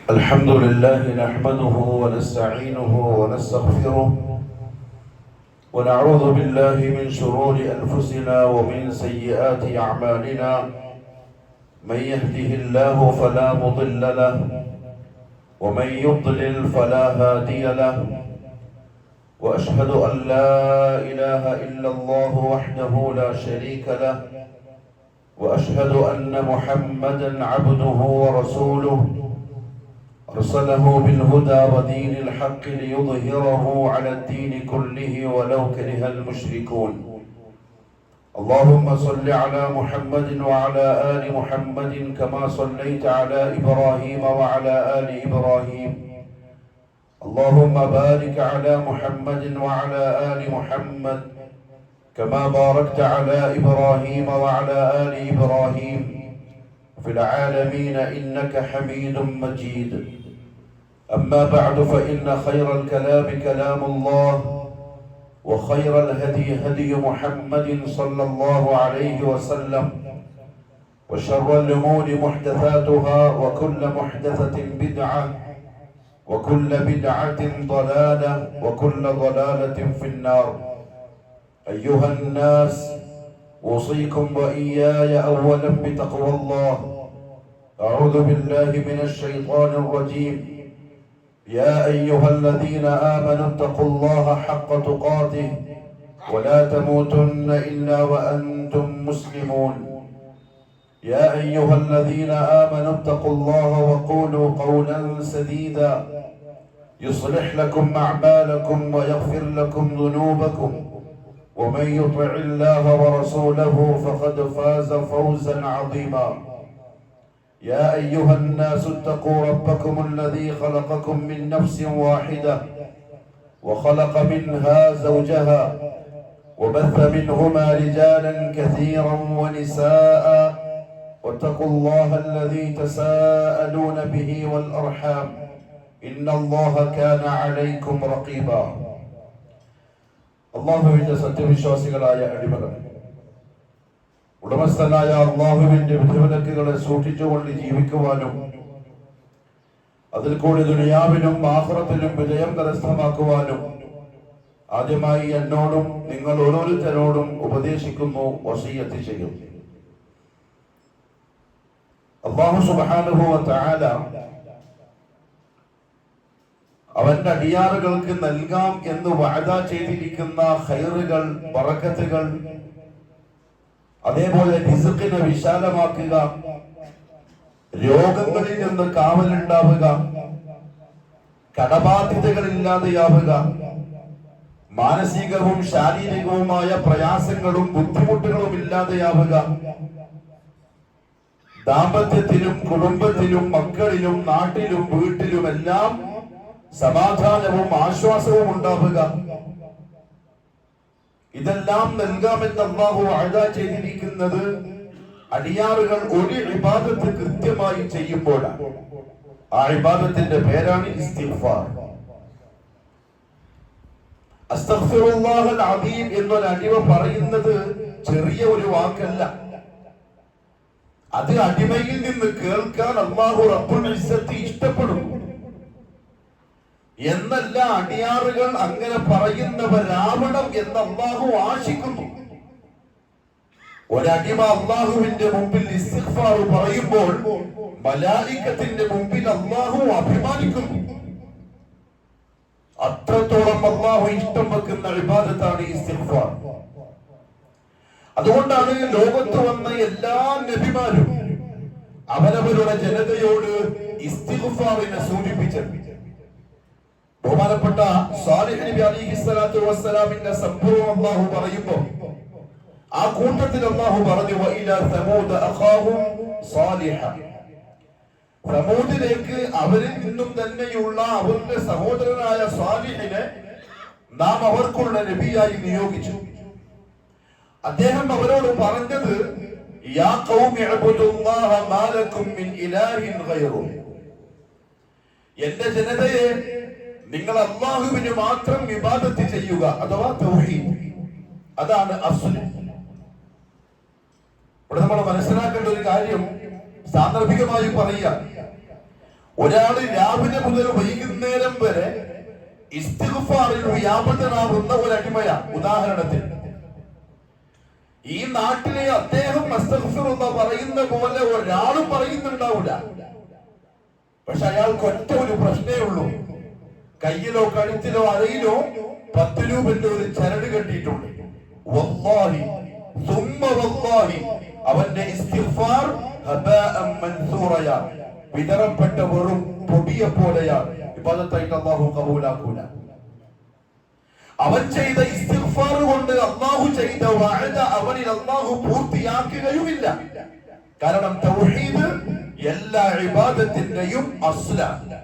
الحمد لله نحمده ونستعينه ونستغفره ونعوذ بالله من شرور أنفسنا ومن سيئات أعمالنا. من يهده الله فلا مضل له ومن يضلل فلا هادي له. وأشهد أن لا إله إلا الله وحده لا شريك له. وأشهد أن محمدا عبده ورسوله أرسله بالهدى ودين الحق ليظهره على الدين كله ولو كره المشركون. اللهم صل على محمد وعلى آل محمد كما صليت على إبراهيم وعلى آل إبراهيم. اللهم بارك على محمد وعلى آل محمد كما باركت على إبراهيم وعلى آل إبراهيم في العالمين إنك حميد مجيد. أما بعد فإن خير الكلام كلام الله وخير الهدي هدي محمد صلى الله عليه وسلم وشر الأمور محدثاتها وكل محدثة بدعة وكل بدعة ضلالة وكل ضلالة في النار. أيها الناس أوصيكم وإياي أولا بتقوى الله. أعوذ بالله من الشيطان الرجيم. يا أيها الذين آمنوا اتقوا الله حق تقاته ولا تموتن إلا وأنتم مسلمون. يا أيها الذين آمنوا اتقوا الله وقولوا قولا سديدا يصلح لكم أعمالكم ويغفر لكم ذنوبكم ومن يطع الله ورسوله فقد فاز فوزا عظيما. يا أيها الناس اتقوا ربكم الذي خلقكم من نفس واحدة وخلق منها زوجها وبث منهما رجالا كثيرا ونساء واتقوا الله الذي تساءلون به والأرحام إن الله كان عليكم رقيبا. അള്ളാഹുവിന്റെ സത്യവിശ്വാസികളായ അടിമകൾ, ഉടമസ്ഥനായ അള്ളാഹുവിന്റെ വിധിവിലക്കുകളെ സൂക്ഷിച്ചുകൊണ്ട് ജീവിക്കുവാനും അതിൽ കൂടി ദുനിയാവിലും ആഖിറത്തിലും വിജയം കരസ്ഥമാക്കുവാനും ആദ്യമായി എന്നോടും നിങ്ങൾ ഓരോരുത്തരോടും ഉപദേശിക്കുന്നു, വസിയ്യത്ത് ചെയ്യും. അല്ലാഹു സുബ്ഹാനഹു വ തആല അവന്റെ അടിയാറുകൾക്ക് നൽകാം എന്ന് വഅദ ചെയ്തിരിക്കുന്ന ഖൈറുകൾ, ബറക്കത്തുകൾ, അതേപോലെ റിസ്ഖിനെ വിശാലമാക്കുക, രോഗങ്ങളിൽ നിന്ന് കാവലുണ്ടാവുക, കടബാധ്യതകളില്ലാതെയാവുക, മാനസികവും ശാരീരികവുമായ പ്രയാസങ്ങളും ബുദ്ധിമുട്ടുകളും ഇല്ലാതെയാവുക, ദാമ്പത്യത്തിലും കുടുംബത്തിലും മക്കളിലും നാട്ടിലും വീട്ടിലുമെല്ലാം സമാധാനവും ആശ്വാസവും ഉണ്ടാവുക, ഇതെല്ലാം നൽകാമെന്ന് അല്ലാഹു വഅദ ചെയ്തിരിക്കുന്നത് അടിയാറുകൾ ഒരു ഇബാദത്ത് കൃത്യമായി ചെയ്യുമ്പോഴാണ്. ആ ഇബാദത്തിന്റെ പേരാണ് ഇസ്തിഗ്ഫാർ. അസ്തഗ്ഫിറുല്ലാഹൽ അദീം എന്നൊരു അടിമ പറയുന്നത് ചെറിയ ഒരു വാക്കല്ല. അത് അടിമയിൽ നിന്ന് കേൾക്കാൻ അല്ലാഹു റബ്ബുൽ ഇസ്സത്ത് ഇഷ്ടപ്പെടും എന്നല്ല, അടിയാറുകൾ അങ്ങനെ പറയുന്നവരാവണം എന്ന് അല്ലാഹു ആശിക്കുന്നു. ഒരടിമ അല്ലാഹുവിന്റെ മുമ്പിൽ ഇസ്തിഗ്ഫാർ പറയുമ്പോൾ മലായികത്തിന്റെ മുമ്പിൽ അല്ലാഹു അഭിമാനിക്കുന്നു. അത്രത്തോളം അല്ലാഹു ഇഷ്ടം വെക്കുന്ന ഇബാദത്താണ് ഇസ്തിഗ്ഫാർ. അതുകൊണ്ടാണ് ലോകത്ത് വന്ന എല്ലാ നബിമാരും അവരവരുടെ ജനതയോട് ഇസ്തിഗ്ഫാറിനെ സൂചിപ്പിച്ചത്. ബഹുമാനപ്പെട്ട സാലിഹ് നബി അലൈഹിസ്സലാത്തു വസ്സലാമിന്റെ സംഭവം അല്ലാഹു പറയുമ്പോൾ ആ കൂട്ടത്തിൽ അല്ലാഹു പറഞ്ഞു, വഇലാ സമൂദ അഖാഹും സാലിഹ. സമൂദിലേക്ക് അവരിൽ നിന്നും തന്നെയുള്ള അവരുടെ സഹോദരനായ സാലിഹിനെ നാം അവർക്കുള്ള നബിയായി നിയോഗിച്ചു. അദ്ദേഹം അവരോട് പറഞ്ഞത്, യാ ഖൗമി അബ്ദുല്ലാഹ മാ ലക്കും മിൻ ഇലാഹിൻ ഗൈറു. എന്റെ ജനതയെ, നിങ്ങൾ അല്ലാഹുവിന് മാത്രം ഇബാദത്ത് ചെയ്യുക, അഥവാ തൗഹീദ്. അതാണ് അസ്ൽ. ഇവിടെ നമ്മൾ മനസ്സിലാക്കേണ്ട കാര്യം സാന്ദർഭികമായി പറയുക. ഒരാള് രാവിലെ മുതൽ വൈകുന്നേരം വരെ ഇസ്തിഗ്ഫാറിൽ വ്യാപൃതനാകുന്ന ഒരു അടിമയാണ്. ഉദാഹരണത്തിന് ഈ നാട്ടിലെ അദ്ദേഹം അസ്തഗ്ഫിറുല്ലാഹ് പറയുന്ന പോലെ ഒരാളും പറയുന്നുണ്ടാവില്ല. പക്ഷെ അയാൾക്ക് ഒറ്റ ഒരു പ്രശ്നേ ഉള്ളൂ. കയ്യിലോ കഴുത്തിലോ അരയിലോ 10 രൂപന്റെ ഒരു ചരട് കെട്ടിയിട്ടുണ്ട്. വല്ലാഹി സുമ്മ വല്ലാഹി അവന്റെ ഇസ്തിഗ്ഫാർ ഹബാഅൻ മൻസൂറയ, വിതറപ്പെട്ട വെറും പൊടിയെ പോലെയാണ്. ഇബാദത്തായിട്ട് അല്ലാഹു ഖബൂലാക്കൂല. അവൻ ചെയ്ത ഇസ്തിഗ്ഫാർ കൊണ്ട് അല്ലാഹു ചെയ്ത വഅദ അവനിൽ അല്ലാഹു പൂർത്തിയാക്കുകയുമില്ല. കാരണം തൗഹീദ് എല്ലാ ഇബാദത്തിന്റെയും അസ്ലാണ്.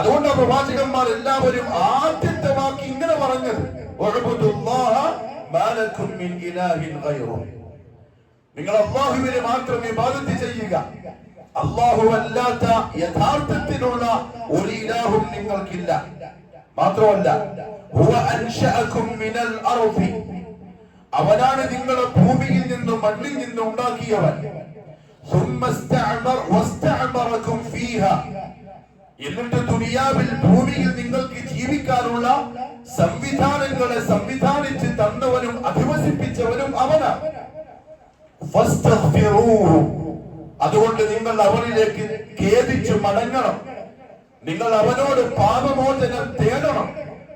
അതുകൊണ്ട് പ്രവാചകന്മാർ എല്ലാവരും ആദ്യത്തെ വാക്ക് ഇങ്ങനെ പറഞ്ഞത്, ഉഅ്ബുദുല്ലാഹ മാ ലക്കും മിൻ ഇലാഹിൻ ഗൈറുഹു, നിങ്ങൾ അല്ലാഹുവിനെ മാത്രം ഇബാദത്ത് ചെയ്യുക, അല്ലാഹു അല്ലാത്ത യഥാർത്ഥത്തിലുള്ള ഒരു ഇലാഹും നിങ്ങൾക്കില്ല. മാത്രമല്ല ഹുവ അൻശഅകും മിനൽ അർദി, അവനാണ് നിങ്ങളെ ഭൂമിയിൽ നിന്നും മണ്ണിൽ നിന്നും ഉണ്ടാക്കിയവൻ. സുമ്മ വസ്തഅമറകും ഫീഹാ, എന്നിട്ട് ദുനിയാവിൽ ഭൂമിയിൽ നിങ്ങൾക്ക് ജീവിക്കാനുള്ള സംവിധാനങ്ങളെ സംവിധാനിച്ച് തന്നവനും അധിവസിപ്പിച്ചവനും അവനാണ്. ഫസ്തഗ്ഫിറൂഹു, അതുകൊണ്ട് നിങ്ങൾ അവനിലേക്ക് ഖേദിച്ചു മടങ്ങണം, നിങ്ങൾ അവനോട് പാപമോചനം തേടണം.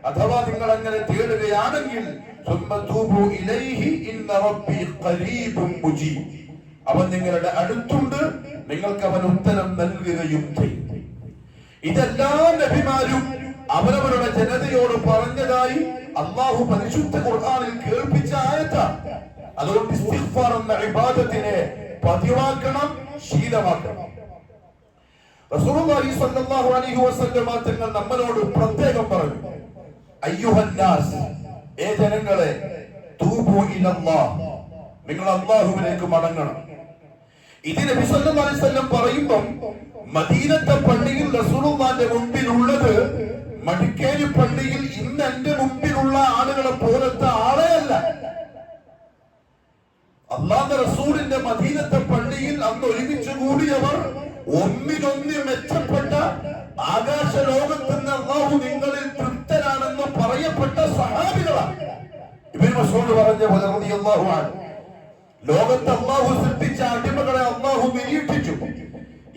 അഥവാ നിങ്ങൾ അങ്ങനെ തേടുകയാണെങ്കിൽ സുമ്മ തൂബു ഇലൈഹി ഇന്ന റബ്ബി ഖരീബും മുജീബ്, അവൻ നിങ്ങളുടെ അടുത്തുണ്ട്, നിങ്ങൾക്ക് അവൻ ഉത്തരം നൽകുകയും ചെയ്യും. ഇതെല്ലാ നബിമാരും അവരവരുടെ ജനതയോട് പറഞ്ഞതായി അല്ലാഹു പരിശുദ്ധ ഖുർആനിൽ കേൾപ്പിച്ച ആയത്താണ്. അതുകൊണ്ട് ഇസ്തിഗ്ഫാർ എന്ന ഇബാദത്തിനെ പതിവാക്കണം, ശീലമാക്കണം. റസൂലുള്ളാഹി സ്വല്ലല്ലാഹു അലൈഹി വസല്ലം തങ്ങൾ നമ്മളോട് പ്രത്യേകം പറഞ്ഞു, അയ്യുഹന്നാസ്, ഏ ജനങ്ങളെ, തൂബു ഇലല്ലാഹ്, നിങ്ങൾ അല്ലാഹുവിലേക്ക് മടങ്ങണം. ഇത് നബി സല്ലല്ലാഹു അലൈഹി വസല്ലം പറയുമ്പോൾ മദീനത്തെ പള്ളിയിൽ റസൂലുള്ളാഹിന്റെ മുമ്പിലുള്ളത് മടിക്കേരി പള്ളിയിൽ ഇന്ന് എന്റെ മുമ്പിലുള്ള ആളുകളെ പോലത്തെ ആളെയല്ല. അല്ലാഹുവിന്റെ റസൂലിന്റെ മദീനത്തെ പള്ളിയിൽ അന്ന് ഒരുമിച്ച് കൂടിയവർ ഒന്നിനൊന്ന് മെച്ചപ്പെട്ട ആകാശ ലോകത്ത് നിന്ന് അല്ലാഹു നിങ്ങളിൽ തൃപ്തനാണെന്ന് പറയപ്പെട്ട സഹാബികളാണ്. ഇബ്നു മസ്ഊദ് പറഞ്ഞ പോലെ റളിയല്ലാഹു അൻഹു, ലോകത്ത് അല്ലാഹു സൃഷ്ടിച്ച അടിമകളെ അല്ലാഹു നിരീക്ഷിച്ചു,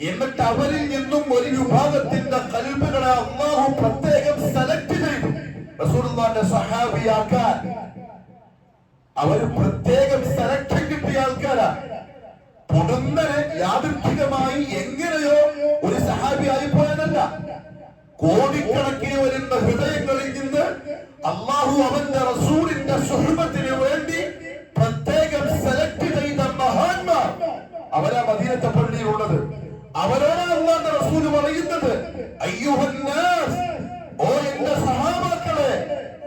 എന്നിട്ട് അവരിൽ നിന്നും ഒരു വിഭാഗത്തിന്റെ ഖൽബുകളെ അല്ലാഹു പ്രത്യേകം സെലക്ട് ചെയ്തു റസൂലുള്ളാഹിന്റെ സഹാബിയാക്കാൻ. അവർ പ്രത്യേകം സെലക്ഷൻ കിട്ടിയ ആൾക്കാരാണ്. പൊടുന്നനെ യാദൃച്ഛികമായി എങ്ങനെയോ ഒരു സഹാബിയായി പോയതല്ല. കോടിക്കണക്കിന് വരുന്ന ഹൃദയങ്ങളിൽ നിന്ന് അല്ലാഹു അവന്റെ റസൂലിന്റെ സുഹബത്തിന് വേണ്ടി പ്രത്യേകം സെലക്ട് ചെയ്ത മഹാന്മാർ അവരാ മദീനത്തെ പള്ളിയിലുള്ളത്. അവരോടാണ് അല്ലാഹുവിന്റെ റസൂൽ പറയുന്നത്, അയ്യുഹന്നാസ്, ഓ എന്റെ സഹാബാക്കളെ,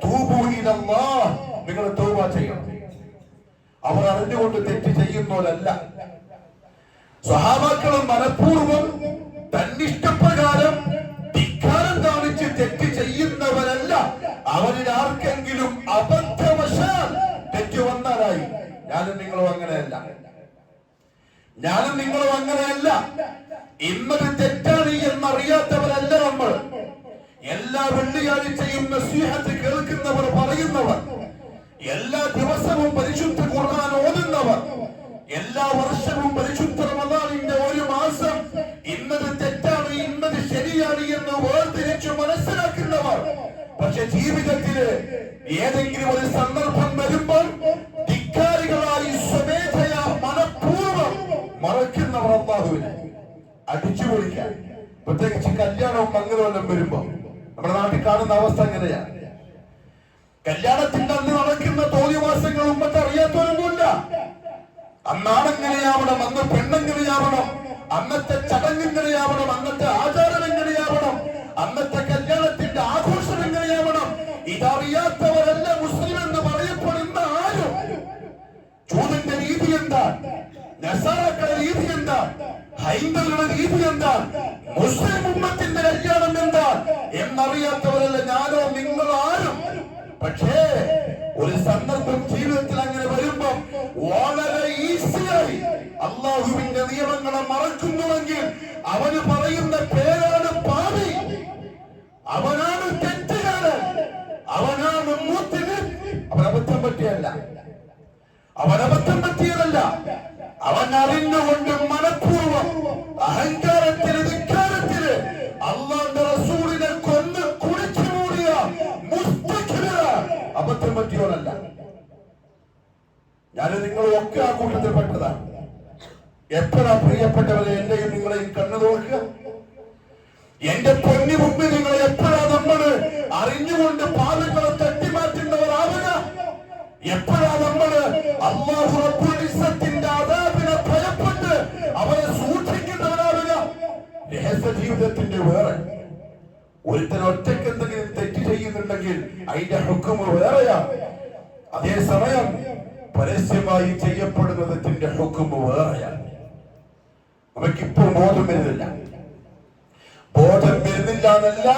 തൂബു ഇലല്ലാഹ്, നിങ്ങൾ തൗബ ചെയ്യണം. അവർ അറിഞ്ഞുകൊണ്ട് തെറ്റ് ചെയ്യുന്നവരല്ല. സ്വഹാബാക്കളും മനഃപൂർവ്വം തന്നിഷ്ടപ്രകാരം ധിക്കാരം കാണിച്ച് തെറ്റ് ചെയ്യുന്നവരല്ല. അവരിൽ ആർക്കെങ്കിലും അബദ്ധവശാൽ തെറ്റ് വന്നാലായി. ഞാനും നിങ്ങളും അങ്ങനെയല്ല. ഇന്നത് തെറ്റാണ് എന്നറിയാത്തവരല്ല നമ്മൾ. എല്ലാ വെള്ളിയാഴ്ചയും നസീഹത്ത് കേൾക്കുന്നവർ, പറയുന്നവർ, എല്ലാ ദിവസവും പരിശുദ്ധ ഖുർആൻ ഓതുന്നവർ, എല്ലാ വർഷവും പരിശുദ്ധ റമദാനിന്റെ ഒരു മാസം ഇന്നത് തെറ്റാണ് ഇന്നത് ശരിയാണ് എന്ന് വേർതിരിച്ചു മനസ്സിലാക്കുന്നവർ. പക്ഷെ ജീവിതത്തില് ഏതെങ്കിലും ഒരു സന്ദർഭം വരുമ്പോൾ ധിക്കാരികളായി സ്വമേധയാ മനഃപൂർവ്വം മറക്കുന്നവർ അല്ലാഹുവിനെ അടിച്ചു പൊളിക്കാൻ. പ്രത്യേകിച്ച് കല്യാണവും മംഗലവും വരുമ്പോ നമ്മുടെ നാട്ടിൽ കാണുന്ന അവസ്ഥ എങ്ങനെയാണ്? കല്യാണത്തിന്റെ അന്ന് നടക്കുന്ന തോന്നിവാസങ്ങൾ ഉമ്മത്ത് അറിയാത്തവരൊന്നുമില്ല. അന്നാണെങ്ങനെയാവണം, അന്ന് പെണ്ണെങ്ങനെയാവണം, അന്നത്തെ ചടങ്ങെങ്ങനെയാവണം, അന്നത്തെ ആചാരം എങ്ങനെയാവണം, അന്നത്തെ കല്യാണത്തിന്റെ ആഘോഷം എങ്ങനെയാവണം, ഇതറിയാത്തവരല്ല മുസ്ലിം എന്ന് പറയപ്പെടുന്ന ആരും. ജൂതന്റെ രീതി എന്താ, നസാറാക്കളുടെ രീതി എന്താ, ഹൈന്ദവരുടെ രീതി എന്താ, മുസ്ലിം ഉമ്മത്തിന്റെ കല്യാണം എന്താ എന്നറിയാത്തവരല്ല ഞാനോ നിങ്ങളോ ആരും. പക്ഷേ ഒരു സന്ദർഭം ജീവിതത്തിൽ അങ്ങനെ വരുമ്പോ വളരെ ഈസിയായി അള്ളാഹുവിന്റെ നിയമങ്ങളെ മറക്കുന്നുവെങ്കിൽ അവന് പറയുന്ന പേരാണ് പാപി, അവനാണ് തെറ്റുകാരൻ, അവനാണ് മൂത്തിന്. അവനബദ്ധം പറ്റിയതല്ല, അവൻ അറിഞ്ഞുകൊണ്ട് മനഃപൂർവ്വം അഹങ്കാരത്തിന് ധിക്കാരത്തിന് അല്ലാഹുവിന്റെ റസൂലിനെ കൊന്ന് കുടിച്ചു മൂടിയ അബദ്ധം പറ്റിയവനല്ല. ഞാൻ നിങ്ങളൊക്കെ ആ കൂട്ടത്തിൽ പെട്ടതാണ്. എപ്പോഴാ പ്രിയപ്പെട്ടവരെ എന്റെയും നിങ്ങളെയും കണ്ണു നോക്കുക? എന്റെ പൊന്നു മുമ്പ് നിങ്ങളെ എപ്പോഴാ നമ്മൾ അറിഞ്ഞുകൊണ്ട് പാപങ്ങളെ തട്ടിമാറ്റുന്നവരാവുക? എപ്പോഴാ നമ്മൾ അല്ലാഹു റബ്ബുൽ ഇസ്സത്തിന്റെ അദാബിനെ ഭയപ്പെട്ട് അവരെ സൂക്ഷിക്കുന്നവരാവുക? രഹസ്യ ജീവിതത്തിന്റെ വേറെ ഒരുത്തൻ ഒറ്റയ്ക്ക് എന്തെങ്കിലും തെറ്റ് ചെയ്യുന്നുണ്ടെങ്കിൽ അതിന്റെ ഹുക്മ് വേറെയാ. അതേസമയം പരസ്യമായി ചെയ്യപ്പെടുന്നതിന്റെ ഹുക്മ് വേറെയാണ്. നമുക്കിപ്പോൾ ബോധം വരുന്നില്ല എന്നല്ല,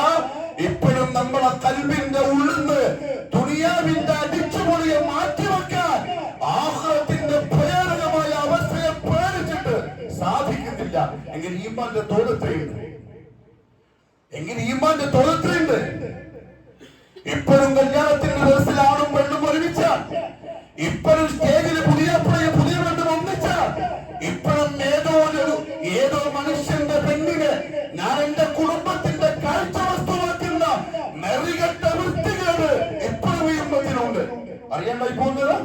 ഇപ്പോഴും നമ്മളെ കൽബിന്റെ ഉള്ളിന്ന് ദുനിയാവിന്റെ അടിച്ചുപൊളിയെ മാറ്റിവെക്കാൻ ആഖിറത്തിന്റെ ഭയാനകമായ അവസ്ഥയെ പേടിച്ചിട്ട് സാധിക്കുന്നില്ല. എങ്കിൽ ഈമാന്റെ തോന്നത്രയുണ്ട്. ഇപ്പോഴും കല്യാണത്തിന്റെ ദിവസത്തിലാണും പെണ്ണും ഒരുമിച്ചാൽ, ഇപ്പോഴും സ്റ്റേജിൽ പുതിയ പെണ്ണും ഒന്നിച്ചാൽ, ഇപ്പോഴും ഏതോ മനുഷ്യന്റെ പെണ്ണിന് ഞാൻ എന്റെ കുടുംബത്തിന്റെ കാഴ്ച വസ്തുവാക്കുന്ന നെറികെട്ട വൃത്തികേട് ഇപ്പോഴും ഈ ഉമ്മത്തിനുണ്ട്. അറിയാണ്ടായി പോകുന്നതാ,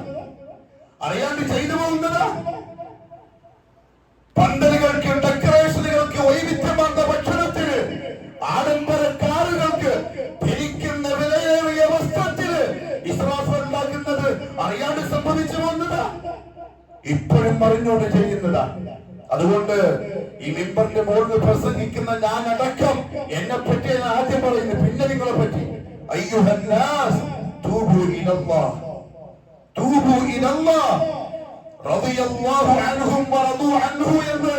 അറിയാണ്ട് ചെയ്തു പോകുന്നതാ. പന്തലുകൾക്ക്, ഡെക്കറേഷനുകൾക്ക്, വൈവിധ്യമാർന്ന ഭക്ഷണത്തിന്, ആഡംബര കാറുകൾക്ക്, ധരിക്കുന്ന വിലയേറിയ വസ്ത്രത്തിന് ഇസ്രാഫ് ഉണ്ടാക്കുന്നത് അറിയാണ്ട് സംഭവിച്ചു പോകുന്നതാ, ഇപ്പോഴും അറിഞ്ഞോണ്ട് ചെയ്യുന്നതാ. അതുകൊണ്ട് ഈ മിമ്പറിന്റെ മുകളിൽ പ്രസംഗിക്കുന്ന ഞാൻ അടക്കം എന്നെ പറ്റി ആദ്യം പറയുന്നു, പിന്നെ നിങ്ങളെ പറ്റി. അയ്യുഹന്നാസ് തൂബു ഇലല്ലാഹ്, തൂബു ഇലല്ലാഹ് റളിയല്ലാഹു അൻഹും വറദു അൻഹു എന്ന്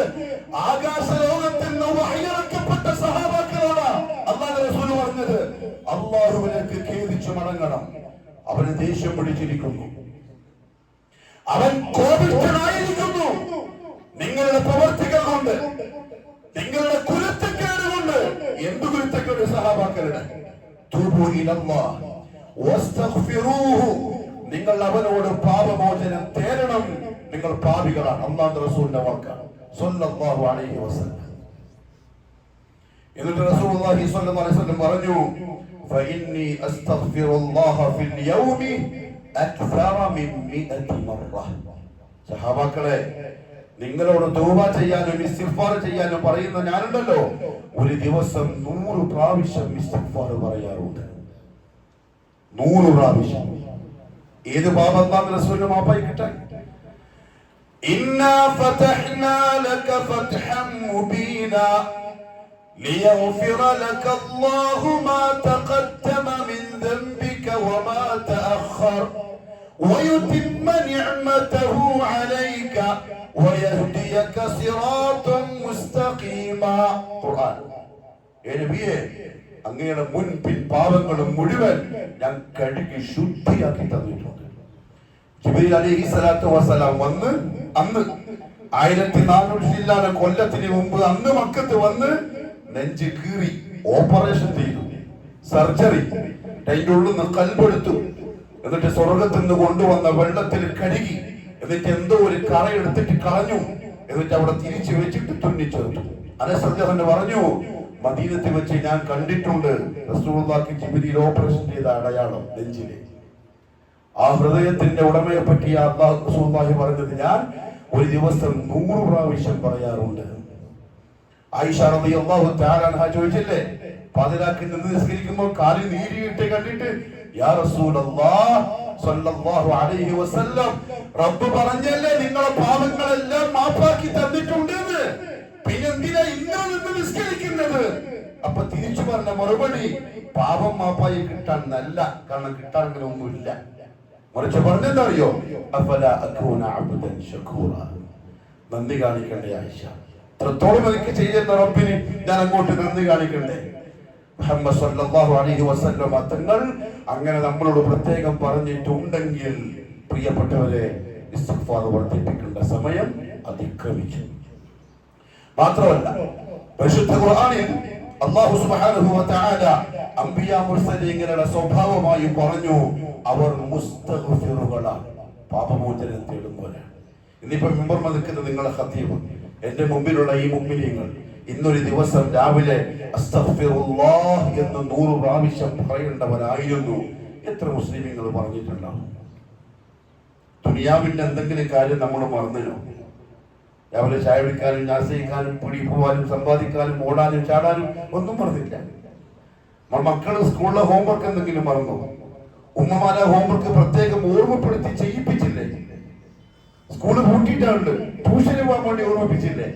ആകാശലോകത്തിൽ നിന്ന് വഹയിറക്കപ്പെട്ട സഹാബാക്കളോട് അല്ലാഹുവിന്റെ റസൂൽ പറഞ്ഞത്. അല്ലാഹുവിലേക്ക് ഖേദിച്ചു മടങ്ങണം. അവന് ദേഷ്യം പിടിച്ചിരിക്കുന്നു, അവൻ കോപിഷ്ഠനായിരിക്കുന്നു. നിങ്ങളുടെ പ്രവർത്തികൾ കൊണ്ട്, നിങ്ങളുടെ കുരുത്തക്കേട് കൊണ്ട്. എന്ത് കുരുത്തക്കേട് സഹാബാക്കളുടെ? തൂബു ഇലല്ലാഹ് വസ്തഗ്ഫിറൂഹു, നിങ്ങൾ അവനോട് പാപമോചനം തേടണം. നിങ്ങൾ പാപികളാണ്. അല്ലാഹുവിന്റെ റസൂലിന്റെ വാക്കാണ് സ്വല്ലല്ലാഹു അലൈഹി വസല്ലം. എന്നിട്ട് റസൂലുള്ളാഹി സ്വല്ലല്ലാഹു അലൈഹി വസല്ലം പറഞ്ഞു, ഫഇന്നി അസ്തഗ്ഫിറുല്ലാഹ ഫിൽ യൗമി അക്സറ മിൻ 100 മറ. സഹാബാക്കളെ, നിങ്ങളോട് തൗബ ചെയ്യാനും ഇസ്തിഗ്ഫാർ ചെയ്യാനും പറയുന്ന ഞാനുണ്ടല്ലോ, ഒരു ദിവസം 100 പ്രാവശ്യം ഇസ്തിഗ്ഫാർ പറയാറുണ്ട്. 100 പ്രാവശ്യം. ഏത് പാപം അല്ലാഹുവിന്റെ റസൂലിന് മാപ്പായി കിട്ടാൻ? ഇന്നാ ഫതഹ്നാ ലക ഫത്ഹൻ മുബീനാ ലിയഗ്ഫിറ ലക അല്ലാഹു മാ തഖദ്ദമ മിൻ ദംബിക വമാ തഅഖർ ويتم نعمته عليك ويهديك صراطا مستقيما. ഖുർആൻ. നബിയേ, അങ്ങയുടെ മുൻപിൻ പാപങ്ങളും മുഴുവൻ ഞാൻ കഴുകി ശുദ്ധിയാക്കി തന്നിട്ടുണ്ട്. ജിബ്രീൽ അലൈഹിസ്സലാത്തു വസ്സലാം വന്ന് അന്ന് 1400 കൊല്ലത്തിന് മുമ്പ് അന്ന് മക്കത്ത് വന്ന് നെഞ്ച് കീറി ഓപ്പറേഷൻ ചെയ്തു, സർജറി. അതിന്റെ ഉള്ളിൽ നിന്ന് കൽബെടുത്തു. എന്നിട്ട് സ്വർഗത്തിൽ നിന്ന് കൊണ്ടുവന്ന വെള്ളത്തിൽ കഴുകി, എന്നിട്ട് എന്തോ ഒരു കറ എടുത്തിട്ട് കളഞ്ഞു. എന്നിട്ട് അവിടെ തിരിച്ചു വെച്ചിട്ട് തുന്നിച്ചേർത്തു. അനസ് റളിയല്ലാഹു പറഞ്ഞു, മദീനത്തിൽ വെച്ച് ഞാൻ കണ്ടിട്ടുണ്ട് റസൂലുള്ളാഹിക്ക് ജിബ്രീൽ ഓപ്പറേഷൻ ചെയ്ത അടയാളം നെഞ്ചിലെ. ആ ഹൃദയത്തിന്റെ ഉടമയെ പറ്റി അല്ലാഹു റസൂലുള്ളാഹി പറഞ്ഞത് ഞാൻ ഒരു ദിവസം 100 പ്രാവശ്യം പറയാറുണ്ട്. ആയിഷ റളിയല്ലാഹു തആല അൻഹ ചോദിച്ചില്ലേ, പാതിരാക്കി നിന്ന് നിസ്കരിക്കുമ്പോൾ കാലിൽ നീരിയിട്ട് കണ്ടിട്ട്, യാ റസൂലല്ലാഹ് സ്വല്ലല്ലാഹു അലൈഹി വസല്ലം, റബ്ബ് പറഞ്ഞല്ലേ നിങ്ങളെ പാപങ്ങളെല്ലാം മാപ്പാക്കി തന്നിട്ടുണ്ട് എന്ന്, പിന്നെന്തിനാ ഇങ്ങനെ നിന്ന് നിസ്കരിക്കുന്നത്? അപ്പൊ തിരിച്ചു പറഞ്ഞ മറുപടി, പാപം മാപ്പായി കിട്ടാൻ നല്ല, കാരണം കിട്ടാൻ അങ്ങനെ ഒന്നുമില്ല. മറിച്ച് പറഞ്ഞെന്താ അറിയോ? അഫലാ അകൂന അബ്ദൻ ശകൂറ, നന്ദി കാണിക്കണ്ടേ ആയിഷ? എത്രത്തോളം എനിക്ക് ചെയ്യുന്ന റബ്ബിന് ഞാൻ അങ്ങോട്ട് നന്ദി കാണിക്കണ്ടേ? മുഹമ്മദ് സല്ലല്ലാഹു അലൈഹി വസല്ലം തങ്ങൾ അങ്ങനെ നമ്മളോട് പ്രത്യേകം പറഞ്ഞിട്ടുണ്ടെങ്കിൽ പ്രിയപ്പെട്ടവരെ, ഇസ്തിഗ്ഫാർ വർദ്ധിപ്പിക്കേണ്ട സമയം അതിക്രമിച്ചു. മാത്രമല്ല പരിശുദ്ധ ഖുർആനിൽ അല്ലാഹു സുബ്ഹാനഹു വ തആല അംബിയാ മുർസലീങ്ങളുടെ സ്വഭാവമായി പറഞ്ഞു, അവർ മുസ്തഗ്ഫിറുകളാണ്, പാപമോചനം തേടുന്നവരാണ്. ഇന്നിപ്പോ മിമ്പർമ നിൽക്കുന്ന നിങ്ങളുടെ ഖതീബ്, എന്റെ മുമ്പിലുള്ള ഈ മുഅ്മിനീങ്ങൾ ഇന്നൊരു ദിവസം രാവിലെ അസ്തഗ്ഫിറുല്ലാഹ് എന്ന് 100 പ്രാവശ്യം പറയേണ്ടവരായിരുന്നു. എത്ര മുസ്ലിമീങ്ങൾ പറഞ്ഞിട്ടുണ്ടാവും? ദുനിയാവിന്റെ എന്തെങ്കിലും കാര്യം നമ്മൾ മറന്നില്ലോ? രാവിലെ ചായ കുടിക്കാനും ഞാസയിക്കാനും പിടി പോവാനും സമ്പാദിക്കാനും ഓടാനും ചാടാനും ഒന്നും മറന്നില്ല. മക്കള് സ്കൂളിലെ ഹോംവർക്ക് എന്തെങ്കിലും മറന്നോ? ഉമ്മമാരെ ഹോംവർക്ക് പ്രത്യേകം ഓർമ്മപ്പെടുത്തി ചെയ്യിപ്പിച്ചില്ലേ? സ്കൂള് പൂട്ടിയിട്ടുണ്ട്, ട്യൂഷന് പോകാൻ വേണ്ടി ഓർമ്മിപ്പിച്ചില്ലേ?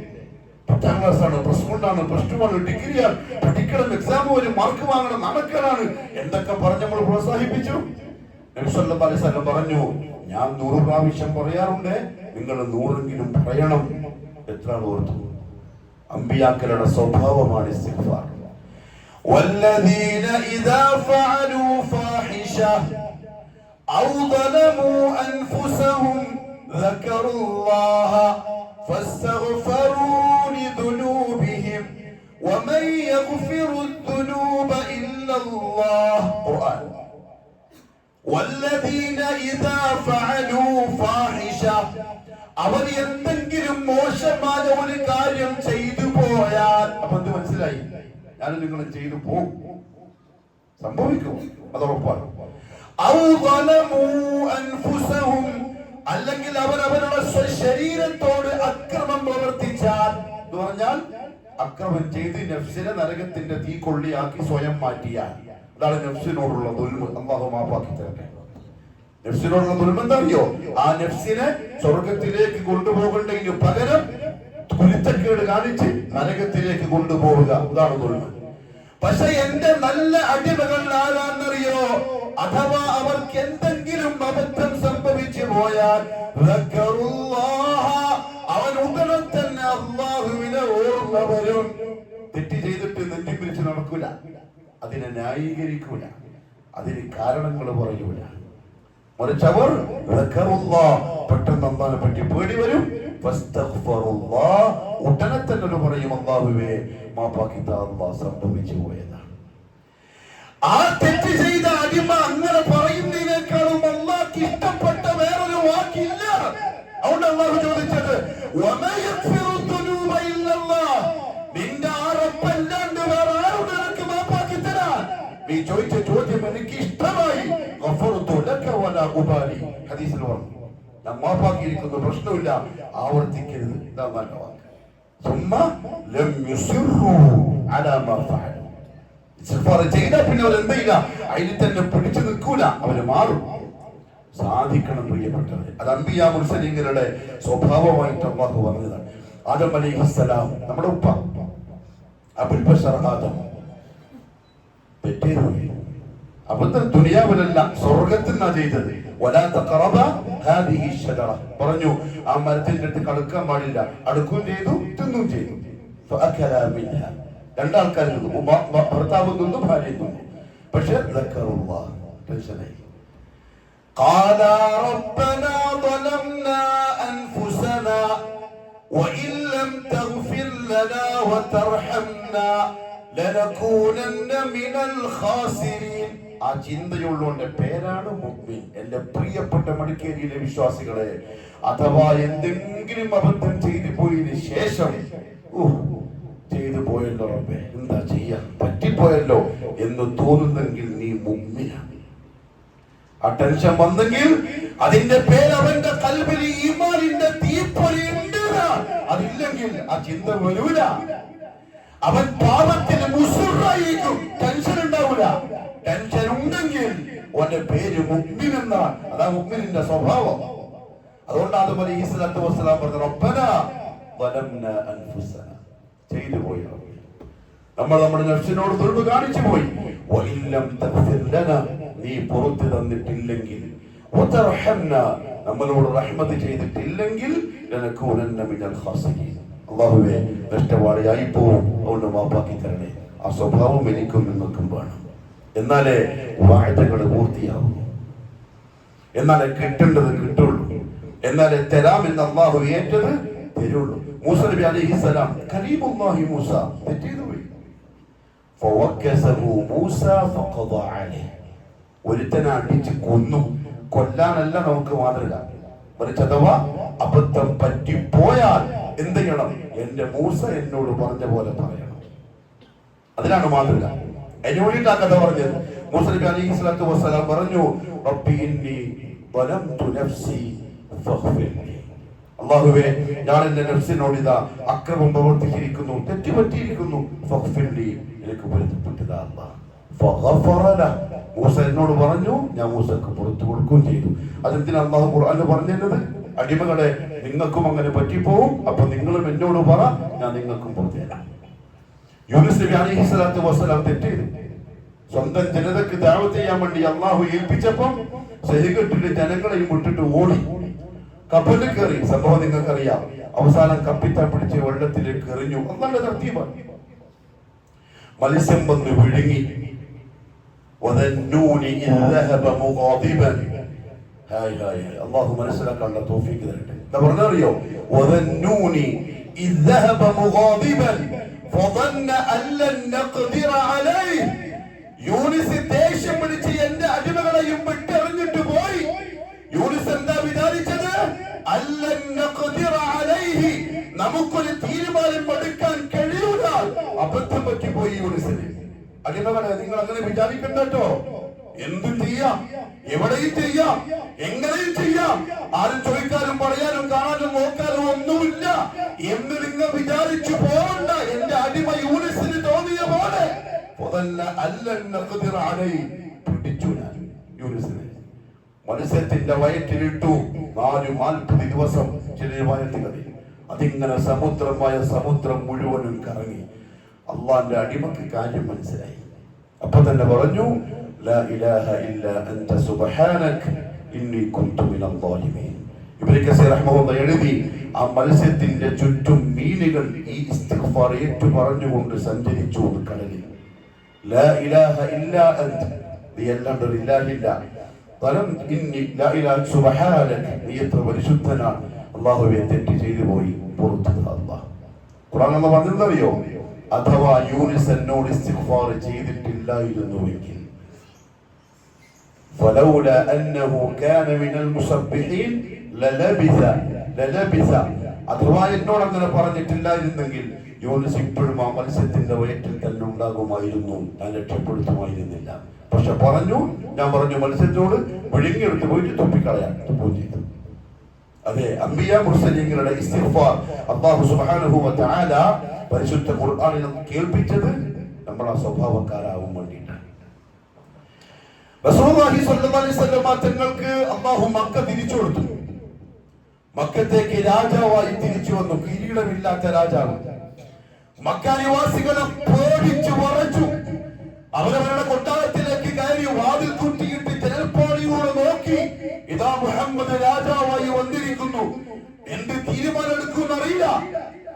10ാം ക്ലാസ്സാണ്, പ്ലസ് 1 ആണ്, പ്ലസ് 2 ആണ്, ഡിഗ്രിയാണ്, പഠിക്കണം, എക്സാം വരും, മാർക്ക് വാങ്ങണം, നടക്കലാണ്, എന്തൊക്കെ പറഞ്ഞ് നമ്മൾ പ്രോത്സാഹിപ്പിച്ചു. നബി സല്ലല്ലാഹു അലൈഹി വസല്ലം പറഞ്ഞു, ഞാൻ 100 പ്രാവശ്യം പറയാറുണ്ട്, നിങ്ങൾ 100എങ്കിലും പറയണം. എത്ര ഓർത്തു? അമ്പിയാക്കളുടെ സ്വഭാവമാണ് ഇസ്തിഗ്ഫാർ. വല്ലദീന ഇദാ ഫഅലൂ ഫാഹിഷ ഔ ളലമൂ അൻഫുസഹും ذكروا فاستغفروا لذنوبهم ومن يغفر الذنوب إلا الله. قرآن. والذين إذا فعلوا فاحشة, അവർ എന്തെങ്കിലും മോശമായ ഒരു കാര്യം ചെയ്തു പോയാൽ, അപ്പൊ എന്ത് മനസ്സിലായി? ഞാനും നിങ്ങളും ചെയ്തു പോകും, സംഭവിക്കും, അത് ഉറപ്പാണ്. ഔ ളലമൂ അൻഫുസഹും, അല്ലെങ്കിൽ അവർ അവരുടെ ശരീരത്തോട് അക്രമം പ്രവർത്തിച്ചാൽ, എന്ന് പറഞ്ഞാൽ അക്രമം ചെയ്ത് നഫ്സിനെ നരകത്തിന്റെ തീക്കൊള്ളിയാക്കി സ്വയം മാറ്റിയാൽ, അതാണ് നഫ്സിനോടുള്ള ദുൽമ്. അല്ലാഹു മാപ്പാക്കി തരട്ടെ. നഫ്സിനോടുള്ള ദുൽമ് എന്താ അറിയോ? ആ നഫ്സിനെ സ്വർഗത്തിലേക്ക് കൊണ്ടുപോകേണ്ടതിന് പകരം കുരുത്തക്കേട് കാണിച്ച് നരകത്തിലേക്ക് കൊണ്ടുപോവുക, അതാണ് ദുൽമ്. പക്ഷെ എന്റെ നല്ല അടിമകൾ ആരാന്നറിയോ? അഥവാ അവർക്ക് എന്തെങ്കിലും അബദ്ധം സംഭവിച്ചു പോയാൽ അവൻ ഉടനെ തന്നെ അല്ലാഹുവിനെ ഓർമ്മവരും. തെറ്റ് ചെയ്തിട്ട് നെഞ്ചി പിരിച്ച് നടക്കൂല, അതിനെ ന്യായീകരിക്കൂല, അതിന് കാരണങ്ങൾ പറയൂല. മറിച്ച് അവർ പെട്ടെന്ന് അല്ലാഹുവിനെ പറ്റി പേടി വരും, ഉടനെ തന്നെ പറയും, അല്ലാഹുവേ മാപ്പാക്കി താ, അല്ലാഹ് സംഭവിച്ചു പോയതാണ്. ആ തെറ്റ് ചെയ്ത അടിമ അങ്ങനെ പറയുന്നതിനേക്കാളും അല്ലാഹ്ക്ക് ഇഷ്ടപ്പെട്ട വേറൊരു വാക്കില്ല. അതുകൊണ്ട് അല്ലാഹു ചോദിച്ചത്, നിന്റെ ആറപ്പല്ലാണ്ട് വേറെ ആരോട് എനിക്ക് മാപ്പാക്കി തരാൻ? നീ ചോദിച്ച ചോദ്യം എനിക്ക് ഇഷ്ടമായി. ഹദീസിൽ പറഞ്ഞു, ഞാൻ മാപ്പാക്കിയിരിക്കുന്നു, പ്രശ്നമില്ല, ആവർത്തിക്കരുത്. ഇതാ നല്ല വാക്ക്. ചെയ്താൽ പിന്നെ അവർ എന്തില്ല, അതിൽ തന്നെ പിടിച്ചു നിൽക്കൂല, അവര് മാറും. സാധിക്കണം പ്രിയപ്പെട്ടവരെ. അത് അംബിയാ മുർസലീങ്ങളുടെ സ്വഭാവമായിട്ട് അല്ലാഹു പറഞ്ഞതാണ്. ആദം അലൈഹിസ്സലാം, നമ്മുടെ ഉപ്പ അബുൽ ബശർ ആദം, തെറ്റേറുകയും അബദ്ധം ദുനിയാവിലല്ല സ്വർഗത്തിൽ നിന്നാ ചെയ്തത്. വലാ തഖറബ ഹാദിഹി ഷജറ, പറഞ്ഞു ആ മരത്തിന്റെ അടുത്ത് അടുക്കാൻ പാടില്ല. അടുക്കുകയും ചെയ്തു, തിന്നും ചെയ്തു. ഫഅകല മിൻഹാ, രണ്ടാൾക്കാർ തിന്നു, ഭർത്താവ് തിന്നു, ഭാര്യ തിന്നു. പക്ഷെ ടെൻഷനായി. قال ربنا ظلمنا أنفسنا وإن لم تغفر لنا وترحمنا لنكونن من الخاسرين. ആ ചിന്തയുള്ളവന്റെ പേരാണ് മുഅ്മിൻ. എന്റെ പ്രിയപ്പെട്ട മടിക്കേരിയിലെ വിശ്വാസികളെ, അഥവാ എന്തെങ്കിലും അബദ്ധം ചെയ്തു പോയതിനു ശേഷം ചെയ്തു പോയല്ലോ റബ്ബേ, എന്താ ചെയ്യാ, പറ്റിപ്പോയല്ലോ എന്ന് തോന്നുന്നെങ്കിൽ നീ മുഅ്മിനാണ്. ആ ടെൻഷൻ വന്നെങ്കിൽ അതിന്റെ പേര് അവന്റെ ഖൽബിൽ ഈമാനിന്റെ തീപ്പൊരി ഉണ്ട്. അതില്ലെങ്കിൽ ആ ചിന്ത വരൂല. അവൻ പാപത്തിന് മുസ്റായിരിക്കും, ടെൻഷൻ ഉണ്ടാവില്ല. ടെൻഷൻ ഉണ്ടെങ്കിൽ അവന്റെ പേര് മുഅ്മിൻ എന്നാണ്. അതാ മുഅ്മിനിന്റെ സ്വഭാവം. അതുകൊണ്ട് ആദം അലൈഹിസ്സലാത്തു വസ്സലാം പറഞ്ഞു, റബ്ബനാ വലംനാ അൻഫുസന, ചെയ്തു പോയി നമ്മൾ നമ്മുടെ നഫ്സിനോട് ദുൽമ കാണിച്ചു പോയി. വഇല്ലം തഗ്ഫിർ ലനാ, നീ പുറത്തു തന്നിട്ടില്ലെങ്കിൽ, വതർഹംനാ, നമ്മളോട് റഹ്മത്ത് ചെയ്തിട്ടില്ലെങ്കിൽ, ലനകൂനന്ന മിനൽ ഖാസിരീൻ, അല്ലാഹുവേ നഷ്ടവാളിയായി പോവും. അതുകൊണ്ട് മാപ്പാക്കി തരണേ. ആ സ്വഭാവം എനിക്കും നിങ്ങൾക്കും വേണം. എന്നാലേ വാഴ്ചകൾ പൂർത്തിയാവും, എന്നാലേ കിട്ടേണ്ടത് കിട്ടുള്ളൂ, എന്നാലേ തരാമെന്ന് അല്ലാഹു ഏറ്റത് തരുള്ളൂ. മൂസ നബി അലൈഹിസ്സലാം കലീമുല്ലാഹി മൂസ തെറ്റിയതു പോയി. ഫവക്കസഹു മൂസ ഫഖദ അലൈഹി. ഒരുത്തനെ അടിച്ച് കൊന്നു. കൊല്ലാനല്ല നമുക്ക് മാതൃക, മറിച്ച് അഥവാ അബദ്ധം പറ്റിപ്പോയാൽ എന്ത് ചെയ്യണം? എന്റെ മൂസ എന്നോട് പറഞ്ഞ പോലെ പറയണം. അതിനാണ് മാതൃക. അതിന് വേണ്ടിയിട്ട് ആ കഥ പറഞ്ഞത്. മൂസ നബി അലൈഹി സ്വലാത്തു വസ്സലാം പറഞ്ഞു, റബ്ബി ഇന്നി ളലംതു നഫ്സി ഫഗ്ഫിർലി. അല്ലാഹുവേ, ഞാൻ എന്റെ നഫ്സിനോട് ഇതാ അക്രമം പ്രവർത്തിച്ചിരിക്കുന്നു, തെറ്റുപറ്റിയിരിക്കുന്നു. ഫഗ്ഫിർലി, എനിക്ക് പൊരുത്തപ്പെട്ടതാ അല്ലാഹ്. ഫഗഫറ ലഹു. മൂസ എന്നോട് പറഞ്ഞു, ഞാൻ മൂസക്ക് പുറത്തു കൊടുക്കുകയും ചെയ്തു. അതെന്തിനാ അല്ലാഹു ഖുർആനിൽ പറഞ്ഞത്? അടിമകളെ, നിങ്ങൾക്കും അങ്ങനെ പറ്റിപ്പോവും, അപ്പൊ നിങ്ങളും എന്നോട് പറ, ഞാൻ നിങ്ങൾക്കും പുറത്തു തരാം. യൂനുസ് നബി അലൈഹി സ്വലാത്തു വസ്സലാം തെറ്റ് ചെയ്തു. സ്വന്തം ജനതക്ക് ദഅവത്ത് ചെയ്യാൻ വേണ്ടി അള്ളാഹു ഏൽപ്പിച്ചപ്പം സഹികെട്ടിട്ട് ജനങ്ങളെയും വിട്ടിട്ട് ഓടി. കപ്പലിൽ കയറി. സംഭവം നിങ്ങൾക്കറിയാം. അവസാനം കപ്പിത്താൻ പിടിച്ച് വെള്ളത്തിലേക്ക് എറിഞ്ഞു. അല്ലാഹുവിന്റെ തർത്തീബാണ്. മത്സ്യം വന്ന് വിഴുങ്ങി. അള്ളാഹു മനസ്സിലാക്കാനുള്ള തൗഫീഖ് തരട്ടെ. എന്താ പറഞ്ഞറിയോ? യൂനുസ് ദേഷ്യം പിടിച്ച് എന്റെ അടിമകളെയും വിട്ടെറിഞ്ഞിട്ട് പോയി. യൂനുസ് എന്താ വിചാരിച്ചത്? നമുക്കൊരു തീരുമാനം എടുക്കാൻ കഴിയൂല. അബദ്ധം പറ്റിപ്പോയി യൂനുസിന്. അടിമകളെ, നിങ്ങൾ അങ്ങനെ വിചാരിക്കണ്ട കേട്ടോ. എന്തും ചെയ്യാം, എവിടെയും ചെയ്യാം, എങ്ങനെയും ചെയ്യാം. ആരും ചോദിക്കാനും പറയാനും കാണാനും നോക്കാനും ഒന്നുമില്ല എന്ന് നിങ്ങൾ വിചാരിച്ചു പോകണ്ട. എന്റെ അടിമ യൂനുസിന് തോന്നിയ പോലെ പിടിച്ചു ഞാൻ യൂനുസിനെ. മത്സ്യത്തിന്റെ വയറ്റിലിട്ടു. 40 ദിവസം ചില വയറ്റുകളിൽ അതിങ്ങനെ സമുദ്രമായ സമുദ്രം മുഴുവനും കറങ്ങി. അള്ളാന്റെ അടിമക്ക് കാര്യം മനസ്സിലായി. അപ്പൊ തന്നെ പറഞ്ഞു, ലാ ഇലാഹ ഇല്ലാ അൻത സുബ്ഹാനക ഇന്നി കുന്തു മിനൽ ളാലിമീൻ. ഇബ്നു കസീർ റഹ്മഹുല്ലാഹ് എഴുതി, ആ മത്സ്യത്തിന്റെ ചുറ്റും മീനുകൾ ഈ ഇസ്തിഗ്ഫാർ ഏറ്റു പറഞ്ഞുകൊണ്ട് സഞ്ചരിച്ചു കടലിൽ. ലാ ഇലാഹ ഇല്ലാ അൻത, നീ അല്ലാണ്ട് ഇലാഹില്ല. തലം ഇന്നി ലാ ഇലാഹ സുബ്ഹാനക, നീ എത്ര പരിശുദ്ധനാണ്. അല്ലാഹുവേ, തെറ്റ് ചെയ്തു പോയി, പുറത്തു താ അല്ലാഹ്. ഖുർആൻ എന്ന് പറഞ്ഞതറിയോ? അഥവാ യൂനുസ് എന്നോട് ഇസ്തിഗ്ഫാർ ചെയ്തിട്ടില്ലായിരുന്നുവെങ്കിൽ, ഫലൗലാ അന്നഹു കാന മിനൽ മുസബ്ബിഹീൻ ലലബിസ, അഥവാ എന്നോട് അങ്ങനെ പറഞ്ഞിട്ടില്ലായിരുന്നെങ്കിൽ യൂനുസ് ഇപ്പോഴും ആ മത്സ്യത്തിന്റെ വയറ്റിൽ തന്നെ ഉണ്ടാകുമായിരുന്നു, ഞാൻ രക്ഷപ്പെടുത്തുമായിരുന്നില്ല. പക്ഷെ പറഞ്ഞു, ഞാൻ പറഞ്ഞു മത്സ്യത്തോട് വിഴുങ്ങിയെടുത്ത് പോയിട്ട് തുപ്പിക്കളയാൻ ചെയ്തു. അതെ, അംബിയ മുർസലീങ്ങളുടെ ഇസ്തിഗ്ഫാർ അല്ലാഹു സുബ്ഹാനഹു വ തആല പരിശുദ്ധ ഖുർആനിൽ കേൾപ്പിച്ചത് നമ്മൾ ആ സ്വഭാവക്കാരാവാൻ വേണ്ടിയിട്ടാണ്. റസൂലുള്ളാഹി സ്വല്ലല്ലാഹു അലൈഹി വസല്ലം തങ്ങൾക്ക് അല്ലാഹു മക്ക തിരിച്ചു കൊടുത്തു. മക്കത്തേക്ക് രാജാവായി തിരിച്ചു വന്നു. കിരീടമില്ലാത്ത രാജാവ്. മക്ക നിവാസികളെ പേടിച്ചു വറച്ചു. അവരവരുടെ കൊട്ടാരത്തിലേക്ക് കയറി വാതിൽ കുറ്റിയിട്ട് ജനൽപ്പാടിയോടെ നോക്കി, ഇതാ മുഹമ്മദ് രാജാവായി വന്നിരിക്കുന്നു, എന്ത് തീരുമാനം എടുക്കുമെന്ന് അറിയില്ല.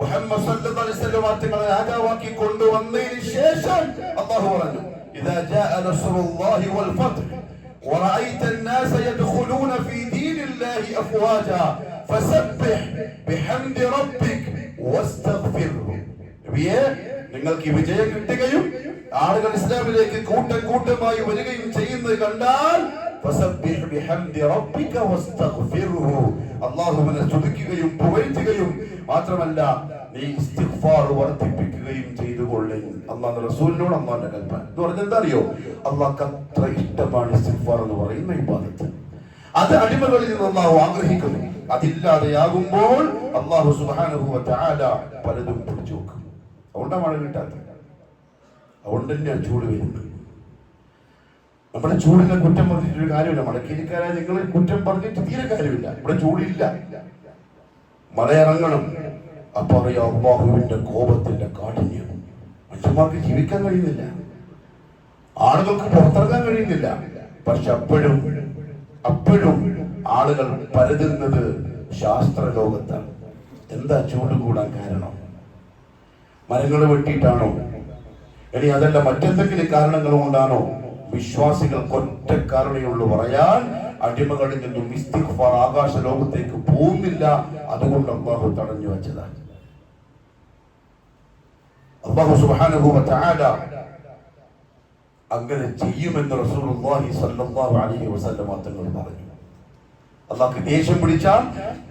മുഹമ്മദ് സല്ലല്ലാഹു അലൈഹി വസല്ലം തങ്ങളെ രാജാവാക്കി കൊണ്ടുവന്നതിന് ശേഷം അല്ലാഹു പറഞ്ഞു, ഇദാ ജാഅ നസ്റുല്ലാഹി വൽ ഫത്ഹ് വറഅയ്ത الناس يدخلون في دين الله أفواجا فسبح بحمد ربك واستغفره. നബിയേ, നിങ്ങൾക്ക് വിജയം കിട്ടുകയും ആളുകൾ ഇസ്ലാമിലേക്ക് കൂട്ടം കൂട്ടമായി വരികയും ചെയ്യുന്നത് കണ്ടാൽ ഫസബ്ബിഹ് ബിഹംദി റബ്ബിക വസ്തഗ്ഫിർഹു, അല്ലാഹുവിനെ സ്തുതിക്കുകയും പുകഴ്ത്തുകയും മാത്രമല്ല നീ ഇസ്തിഗ്ഫാർ വർദ്ധിപ്പിക്കുകയും ചെയ്തുകൊള്ളേ. അല്ലാഹുവിന്റെ റസൂലിനോട് അല്ലാഹുവിന്റെ കൽപ്പന എന്ന് പറഞ്ഞാൽ എന്താ അറിയോ? അല്ലാഹുക്ക് അത്ര ഇഷ്ടമാണ് ഇസ്തിഗ്ഫാർ എന്ന് പറയുന്ന ഇബാദത്ത്. അത് അടിമകളിൽ നിന്ന് അല്ലാഹു ആഗ്രഹിക്കുന്നു. അതില്ലാതെയാകുമ്പോൾ അല്ലാഹു സുബ്ഹാനഹു വ തആല പലതും പിടിച്ചു വെക്കും. അതുകൊണ്ടാണ് മഴ കിട്ടാത്തത്. അതുകൊണ്ട് തന്നെയാണ് ചൂട് വരുന്നത്. നമ്മുടെ ചൂടിനെ കുറ്റം പറഞ്ഞിട്ടൊരു കാര്യമില്ല. മടക്കിയിരിക്കാനായി നിങ്ങൾ കുറ്റം പറഞ്ഞിട്ട് തീരെ കാര്യമില്ല. ഇവിടെ ചൂടില്ല. മഴ ഇറങ്ങണം. അപ്പൊ അറിയാം അല്ലാഹുവിന്റെ കോപത്തിന്റെ കാഠിന്യം. മനുഷ്യന്മാർക്ക് ജീവിക്കാൻ കഴിയുന്നില്ല, ആളുകൾക്ക് പുറത്തിറങ്ങാൻ കഴിയുന്നില്ല. പക്ഷെ അപ്പോഴും ആളുകൾ പരതുന്നത് ശാസ്ത്രലോകത്താണ്. എന്താ ചൂട് കൂടാൻ കാരണം? മരങ്ങൾ വെട്ടിയിട്ടാണോ? ഇനി അതല്ല മറ്റെന്തെങ്കിലും കാരണങ്ങൾ കൊണ്ടാണോ? വിശ്വാസികൾക്ക് ഒറ്റ കാരണമുള്ളൂ പറയാൻ, അടിമകളിൽ നിന്നും ഇസ്തിഗ്ഫാർ ആകാശ ലോകത്തേക്ക് പോകുന്നില്ല. അതുകൊണ്ട് അല്ലാഹു തടഞ്ഞു വെച്ചതാണ്. അല്ലാഹു സുബ്ഹാനഹു വ തആല അങ്ങനെ ചെയ്യുമെന്ന് റസൂലുള്ളാഹി സ്വല്ലല്ലാഹു അലൈഹി വസല്ലം തങ്ങൾ പറഞ്ഞു. അല്ലാഹു ദേഷ്യം പിടിച്ചാൽ